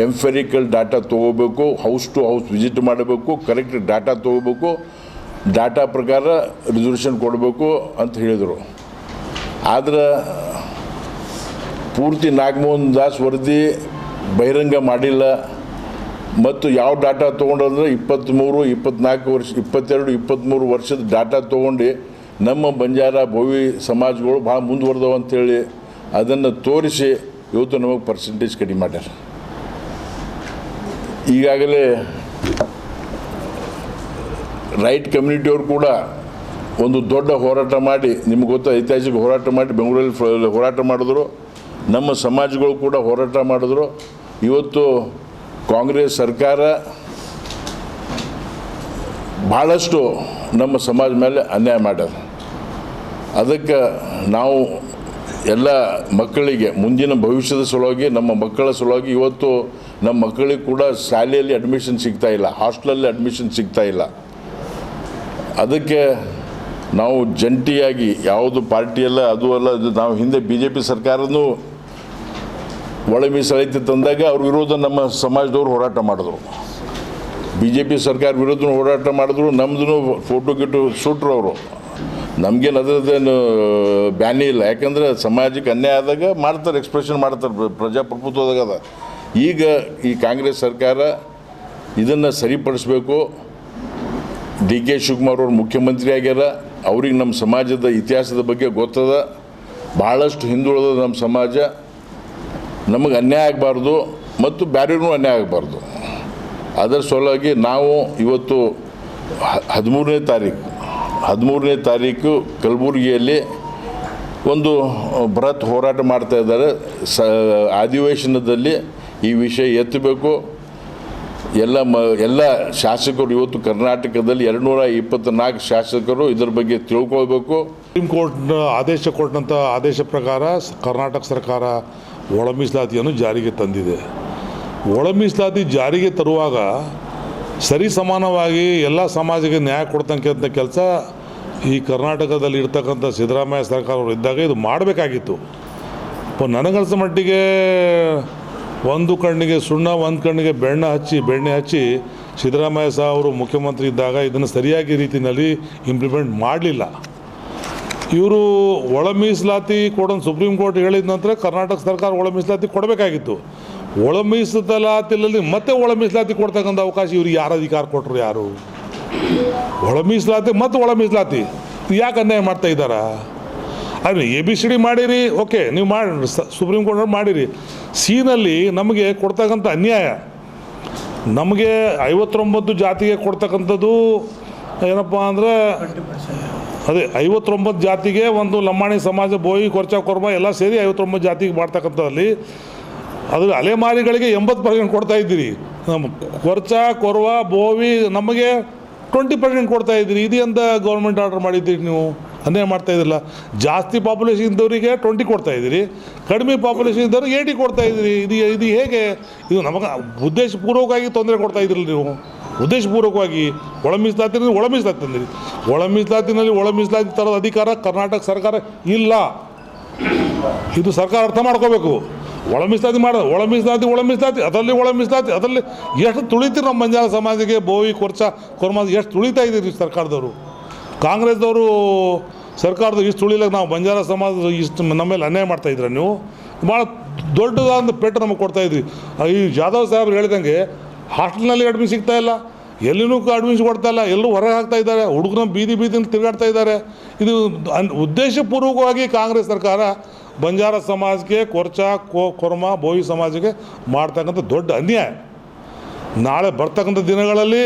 ಎಂಫೆರಿಕಲ್ ಡಾಟಾ ತೊಗೋಬೇಕು, ಹೌಸ್ ಟು ಹೌಸ್ ವಿಸಿಟ್ ಮಾಡಬೇಕು, ಕರೆಕ್ಟ್ ಡಾಟಾ ತೊಗೋಬೇಕು, ಡಾಟಾ ಪ್ರಕಾರ ರಿಸರ್ವೇಷನ್ ಕೊಡಬೇಕು ಅಂತ ಹೇಳಿದರು. ಆದರೆ ಪೂರ್ತಿ ನಾಗಮೋಹನ್ ದಾಸ್ ವರದಿ ಬಹಿರಂಗ ಮಾಡಿಲ್ಲ. ಮತ್ತು ಯಾವ ಡಾಟಾ ತೊಗೊಂಡ್ರೆ 23, 24 ವರ್ಷ, 22, 23 ವರ್ಷದ ಡಾಟಾ ತೊಗೊಂಡು ನಮ್ಮ ಬಂಜಾರ ಬೋವಿ ಸಮಾಜಗಳು ಭಾಳ ಮುಂದುವರೆದವು ಅಂಥೇಳಿ ಅದನ್ನು ತೋರಿಸಿ ಇವತ್ತು ನಮಗೆ ಪರ್ಸೆಂಟೇಜ್ ಕಡಿಮೆ ಮಾಡ್ಯಾರ. ಈಗಾಗಲೇ ರೈಟ್ ಕಮ್ಯುನಿಟಿಯವರು ಕೂಡ ಒಂದು ದೊಡ್ಡ ಹೋರಾಟ ಮಾಡಿ, ನಿಮ್ಗೆ ಗೊತ್ತಾ, ಐತಿಹಾಸಿಕ ಹೋರಾಟ ಮಾಡಿ ಬೆಂಗಳೂರಲ್ಲಿ ಹೋರಾಟ ಮಾಡಿದ್ರು. ನಮ್ಮ ಸಮಾಜಗಳು ಕೂಡ ಹೋರಾಟ ಮಾಡಿದ್ರು. ಇವತ್ತು ಕಾಂಗ್ರೆಸ್ ಸರ್ಕಾರ ಭಾಳಷ್ಟು ನಮ್ಮ ಸಮಾಜ ಮೇಲೆ ಅನ್ಯಾಯ ಮಾಡ್ಯಾರ. ಅದಕ್ಕೆ ನಾವು ಎಲ್ಲ ಮಕ್ಕಳಿಗೆ ಮುಂದಿನ ಭವಿಷ್ಯದ ಸಲುವಾಗಿ, ನಮ್ಮ ಮಕ್ಕಳ ಸಲುವಾಗಿ ಇವತ್ತು ನಮ್ಮ ಮಕ್ಕಳಿಗೆ ಕೂಡ ಶಾಲೆಯಲ್ಲಿ ಅಡ್ಮಿಷನ್ ಸಿಗ್ತಾ ಇಲ್ಲ, ಹಾಸ್ಟೆಲಲ್ಲಿ ಅಡ್ಮಿಷನ್ ಸಿಗ್ತಾ ಇಲ್ಲ. ಅದಕ್ಕೆ ನಾವು ಜಂಟಿಯಾಗಿ ಯಾವುದು ಪಾರ್ಟಿಯಲ್ಲ ಅದು ಅಲ್ಲ, ನಾವು ಹಿಂದೆ BJP ಸರ್ಕಾರನೂ ಒಳ ಮೀಸಲಾತಿ ತಂದಾಗ ಅವ್ರ ವಿರೋಧ ನಮ್ಮ ಸಮಾಜದವ್ರು ಹೋರಾಟ ಮಾಡಿದ್ರು. BJP ಸರ್ಕಾರ ವಿರೋಧ ಹೋರಾಟ ಮಾಡಿದ್ರು. ನಮ್ಮದು ಫೋಟೋ ಗಿಟ್ಟು ಸುಟ್ರು ಅವರು. ನಮಗೇನು ಅದರದ್ದೇನು ಬ್ಯಾನಿ ಇಲ್ಲ, ಯಾಕಂದರೆ ಸಮಾಜಕ್ಕೆ ಅನ್ಯಾಯ ಆದಾಗ ಮಾಡ್ತಾರೆ, ಎಕ್ಸ್ಪ್ರೆಷನ್ ಮಾಡ್ತಾರೆ, ಪ್ರಜಾಪ್ರಭುತ್ವದಾಗ ಅದ. ಈಗ ಈ ಕಾಂಗ್ರೆಸ್ ಸರ್ಕಾರ ಇದನ್ನು ಸರಿಪಡಿಸ್ಬೇಕು. DK ಶಿವಕುಮಾರ್ ಅವರು ಮುಖ್ಯಮಂತ್ರಿ ಆಗ್ಯಾರ, ಅವ್ರಿಗೆ ನಮ್ಮ ಸಮಾಜದ ಇತಿಹಾಸದ ಬಗ್ಗೆ ಗೊತ್ತದ. ಭಾಳಷ್ಟು ಹಿಂದುಳಿದ ನಮ್ಮ ಸಮಾಜ, ನಮಗೆ ಅನ್ಯಾಯ ಆಗಬಾರ್ದು ಮತ್ತು ಬೇರೆಯೂ ಅನ್ಯಾಯ ಆಗಬಾರ್ದು. ಅದರ ಸಲುವಾಗಿ ನಾವು ಇವತ್ತು 13ನೇ ತಾರೀಕು ಕಲಬುರಗಿಯಲ್ಲಿ ಒಂದು ಬೃಹತ್ ಹೋರಾಟ ಮಾಡ್ತಾ ಇದ್ದಾರೆ. ಅಧಿವೇಶನದಲ್ಲಿ ಈ ವಿಷಯ ಎತ್ತಬೇಕು. ಎಲ್ಲ ಶಾಸಕರು ಇವತ್ತು ಕರ್ನಾಟಕದಲ್ಲಿ 224 ಶಾಸಕರು ಇದರ ಬಗ್ಗೆ ತಿಳ್ಕೊಳ್ಬೇಕು. ಸುಪ್ರೀಂ ಕೋರ್ಟ್ ಆದೇಶ ಕೊಟ್ಟಂಥ ಆದೇಶ ಪ್ರಕಾರ ಕರ್ನಾಟಕ ಸರ್ಕಾರ ಒಳ ಮೀಸಲಾತಿಯನ್ನು ಜಾರಿಗೆ ತಂದಿದೆ. ಒಳ ಮೀಸಲಾತಿ ಜಾರಿಗೆ ತರುವಾಗ ಸರಿ ಸಮಾನವಾಗಿ ಎಲ್ಲ ಸಮಾಜಕ್ಕೆ ನ್ಯಾಯ ಕೊಡ್ತಕ್ಕಂಥ ಕೆಲಸ ಈ ಕರ್ನಾಟಕದಲ್ಲಿ ಇರ್ತಕ್ಕಂಥ ಸಿದ್ದರಾಮಯ್ಯ ಸರ್ಕಾರವರು ಇದ್ದಾಗ ಇದು ಮಾಡಬೇಕಾಗಿತ್ತು. ನನಗನ್ಸ ಮಟ್ಟಿಗೆ ಒಂದು ಕಣ್ಣಿಗೆ ಸುಣ್ಣ ಒಂದು ಕಣ್ಣಿಗೆ ಬೆಣ್ಣೆ ಹಚ್ಚಿ ಸಿದ್ದರಾಮಯ್ಯ ಸಹ ಅವರು ಮುಖ್ಯಮಂತ್ರಿ ಇದ್ದಾಗ ಇದನ್ನು ಸರಿಯಾಗಿ ರೀತಿಯಲ್ಲಿ ಇಂಪ್ಲಿಮೆಂಟ್ ಮಾಡಲಿಲ್ಲ. ಇವರು ಒಳ ಮೀಸಲಾತಿ ಕೊಡೋದು ಸುಪ್ರೀಂ ಕೋರ್ಟ್ ಹೇಳಿದ ನಂತರ ಕರ್ನಾಟಕ ಸರ್ಕಾರ ಒಳ ಮೀಸಲಾತಿ ಕೊಡಬೇಕಾಗಿತ್ತು. ಒಳ ಮೀಸಲಾತಿಯಲ್ಲಿ ಮತ್ತೆ ಒಳ ಮೀಸಲಾತಿ ಕೊಡ್ತಕ್ಕಂಥ ಅವಕಾಶ ಇವ್ರಿಗೆ ಯಾರು ಅಧಿಕಾರ ಕೊಟ್ಟರು? ಯಾರು? ಒಳ ಮೀಸಲಾತಿ ಮತ್ತು ಒಳ ಮೀಸಲಾತಿ ಯಾಕೆ ಅನ್ಯಾಯ ಮಾಡ್ತಾ ಇದ್ದಾರಾ? ಅದೇ ABCD ಮಾಡಿರಿ, ಓಕೆ, ನೀವು ಮಾಡಿ ಸುಪ್ರೀಂ ಕೋರ್ಟ್ ಮಾಡಿರಿ. ಸಿನಲ್ಲಿ ನಮಗೆ ಕೊಡ್ತಕ್ಕಂಥ ಅನ್ಯಾಯ, ನಮಗೆ 59 ಜಾತಿಗೆ ಕೊಡ್ತಕ್ಕಂಥದ್ದು ಏನಪ್ಪ ಅಂದರೆ ಅದೇ 59 ಜಾತಿಗೆ ಒಂದು ಲಂಬಾಣಿ ಸಮಾಜ, ಬೋಯಿ, ಕೊರ್ಚ, ಕೊರ್ಮ ಎಲ್ಲ ಸೇರಿ 59 ಜಾತಿಗೆ ಮಾಡ್ತಕ್ಕಂಥದ್ದಲ್ಲಿ ಅದು ಅಲೆಮಾರಿಗಳಿಗೆ 80% ಕೊಡ್ತಾ ಇದ್ದೀರಿ. ನಮ್ಮ ಕೊರ್ಚ, ಕೊರ್ವ, ಬೋವಿ ನಮಗೆ 20% ಕೊಡ್ತಾ ಇದ್ದೀರಿ. ಇದು ಎಂತ ಗೌರ್ಮೆಂಟ್ ಆರ್ಡರ್ ಮಾಡಿದ್ದೀರಿ? ನೀವು ಅನ್ಯಾಯ ಮಾಡ್ತಾ ಇದ್ದಿಲ್ಲ. ಜಾಸ್ತಿ ಪಾಪ್ಯುಲೇಷನ್ ಇದ್ದವರಿಗೆ 20 ಕೊಡ್ತಾ ಇದ್ದೀರಿ, ಕಡಿಮೆ ಪಾಪ್ಯುಲೇಷನ್ ಇದ್ದವ್ರಿಗೆ 80 ಕೊಡ್ತಾ ಇದ್ದೀರಿ. ಇದು ಹೇಗೆ? ಇದು ನಮಗೆ ಉದ್ದೇಶಪೂರ್ವಕವಾಗಿ ತೊಂದರೆ ಕೊಡ್ತಾ ಇದ್ದಿರಲ್ಲ ನೀವು. ಉದ್ದೇಶಪೂರ್ವಕವಾಗಿ ಒಳ ಮೀಸಲಾತಿ ತಂದಿರಿ. ಒಳ ಮೀಸಲಾತಿ ತರದ ಅಧಿಕಾರ ಕರ್ನಾಟಕ ಸರ್ಕಾರ ಇಲ್ಲ. ಇದು ಸರ್ಕಾರ ಅರ್ಥ ಮಾಡ್ಕೋಬೇಕು. ಒಳ ಮೀಸಲಾತಿ ಅದರಲ್ಲಿ ಎಷ್ಟು ತುಳಿತೀರಿ ನಮ್ಮ ಬಂಜಾರ ಸಮಾಜಕ್ಕೆ, ಬೋವಿ, ಕೊರ್ಚ, ಕೊರ್ಮ ಎಷ್ಟು ತುಳಿತಾ ಇದ್ದೀರಿ ಸರ್ಕಾರದವರು. ಕಾಂಗ್ರೆಸ್ದವರು ಸರ್ಕಾರದವ್ರು ಇಷ್ಟು ತುಳಿಲಾಗ ನಾವು ಬಂಜಾರ ಸಮಾಜ ಇಷ್ಟು ನಮ್ಮ ಮೇಲೆ ಅನ್ಯಾಯ ಮಾಡ್ತಾಯಿದ್ರೆ ನೀವು ಭಾಳ ದೊಡ್ಡದಾದ ಪೆಟ್ಟು ನಮಗೆ ಕೊಡ್ತಾಯಿದ್ರಿ. ಈ ಜಾಧವ್ ಸಾಹೇಬ್ರು ಹೇಳಿದಂಗೆ ಹಾಸ್ಟೆಲ್ನಲ್ಲಿ ಅಡ್ಮಿಷನ್ ಸಿಗ್ತಾ ಇಲ್ಲ, ಎಲ್ಲಿನೂ ಅಡ್ಮಿಷನ್ ಕೊಡ್ತಾ ಇಲ್ಲ, ಎಲ್ಲರೂ ಹೊರಗೆ ಹಾಕ್ತಾ ಇದ್ದಾರೆ, ಹುಡುಗನ ಬೀದಿಯಿಂದ ತಿರುಗಾಡ್ತಾ ಇದ್ದಾರೆ. ಇದು ಉದ್ದೇಶಪೂರ್ವಕವಾಗಿ ಕಾಂಗ್ರೆಸ್ ಸರ್ಕಾರ ಬಂಜಾರ ಸಮಾಜಕ್ಕೆ, ಕೊರ್ಚ, ಕೊರ್ಮ, ಬೋಯಿ ಸಮಾಜಕ್ಕೆ ಮಾಡ್ತಕ್ಕಂಥ ದೊಡ್ಡ ಅನ್ಯಾಯ. ನಾಳೆ ಬರ್ತಕ್ಕಂಥ ದಿನಗಳಲ್ಲಿ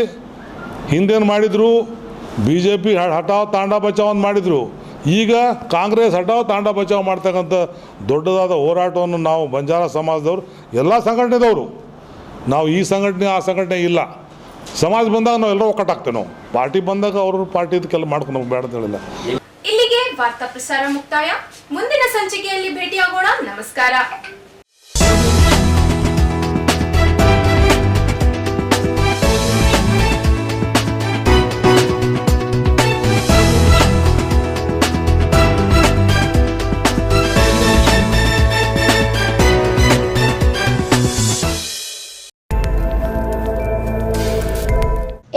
ಹಿಂದೇನು ಮಾಡಿದರು, BJP ಹಟಾವ್ ತಾಂಡಾ ಬಚಾವ್ ಅಂತ ಮಾಡಿದರು. ಈಗ ಕಾಂಗ್ರೆಸ್ ಹಟಾವ್ ತಾಂಡಾ ಬಚಾವ್ ಮಾಡ್ತಕ್ಕಂಥ ದೊಡ್ಡದಾದ ಹೋರಾಟವನ್ನು ನಾವು ಬಂಜಾರ ಸಮಾಜದವರು ಎಲ್ಲ ಸಂಘಟನೆದವರು, ನಾವು ಈ ಸಂಘಟನೆ ಆ ಸಂಘಟನೆ ಇಲ್ಲ. ಸಮಾಜ ಬಂದಾಗ ನಾವು ಎಲ್ಲರೂ ಒಕ್ಕಟ್ಟಾಗ್ತೇವೆ. ನಾವು ಪಾರ್ಟಿ ಬಂದಾಗ ಅವ್ರ ಪಾರ್ಟಿದು ಕೆಲ ಮಾಡ್ಕೊಂಡು ನಮ್ಗೆ ಬೇಡ ಅಂತ ಹೇಳಿಲ್ಲ. ಇಲ್ಲಿಗೆ ವಾರ್ತಾ ಪ್ರಸಾರ ಮುಕ್ತಾಯ. ಮುಂದಿನ ಸಂಚಿಕೆಯಲ್ಲಿ ಭೇಟಿಯಾಗೋಣ. ನಮಸ್ಕಾರ.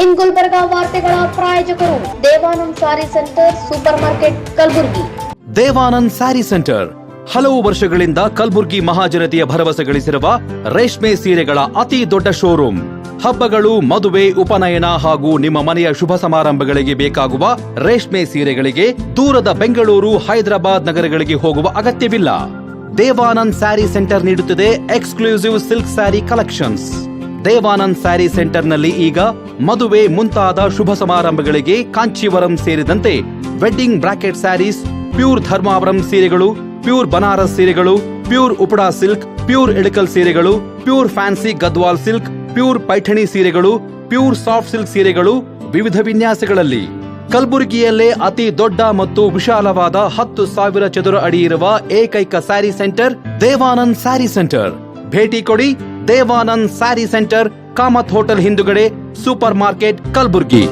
ಇನ್ ಗುಲ್ಬರ್ಗಾ ವಾರ್ತೆಗಳ ಪ್ರಾಯೋಜಕರು Devanand sari centre supermarket Kalaburagi. Devanand sari centre ಹಲವು ವರ್ಷಗಳಿಂದ ಕಲಬುರ್ಗಿ ಮಹಾಜನತೆಯ ಭರವಸೆ ಗಳಿಸಿರುವ ರೇಷ್ಮೆ ಸೀರೆಗಳ ಅತಿ ದೊಡ್ಡ ಶೋರೂಮ್. ಹಬ್ಬಗಳು, ಮದುವೆ, ಉಪನಯನ ಹಾಗೂ ನಿಮ್ಮ ಮನೆಯ ಶುಭ ಸಮಾರಂಭಗಳಿಗೆ ಬೇಕಾಗುವ ರೇಷ್ಮೆ ಸೀರೆಗಳಿಗೆ ದೂರದ ಬೆಂಗಳೂರು, ಹೈದರಾಬಾದ್ ನಗರಗಳಿಗೆ ಹೋಗುವ ಅಗತ್ಯವಿಲ್ಲ. ದೇವಾನಂದ್ ಸ್ಯಾರಿ ಸೆಂಟರ್ ನೀಡುತ್ತಿದೆ exclusive silk sari collections. Devanand sari ಸೆಂಟರ್ನಲ್ಲಿ ಈಗ ಮದುವೆ ಮುಂತಾದ ಶುಭ ಸಮಾರಂಭಗಳಿಗೆ ಕಾಂಚೀವರಂ ಸೇರಿದಂತೆ wedding brocade saris, pure Dharmavaram ಸೀರೆಗಳು, ಪ್ಯೂರ್ ಬನಾರಸ್ ಸೀರೆಗಳು, pure Uppada silk, pure Ilkal ಸೀರೆಗಳು, pure fancy Gadwal silk, pure Paithani ಸೀರೆಗಳು, ಪ್ಯೂರ್ ಸಾಫ್ಟ್ ಸಿಲ್ಕ್ ಸೀರೆಗಳು ವಿವಿಧ ವಿನ್ಯಾಸಗಳಲ್ಲಿ. ಕಲಬುರಗಿಯಲ್ಲೇ ಅತಿ ದೊಡ್ಡ ಮತ್ತು ವಿಶಾಲವಾದ 10,000 ಚದುರ ಅಡಿ ಇರುವ ಏಕೈಕ ಸ್ಯಾರಿ ಸೆಂಟರ್ ದೇವಾನಂದ್ ಸ್ಯಾರಿ ಸೆಂಟರ್. ಭೇಟಿ ಕೊಡಿ. ದೇವಾನಂದ್ ಸ್ಯಾರಿ ಸೆಂಟರ್, ಕಾಮತ್ ಹೋಟೆಲ್ ಹಿಂದುಗಡೆ, ಸೂಪರ್ ಮಾರ್ಕೆಟ್, ಕಲಬುರ್ಗಿ.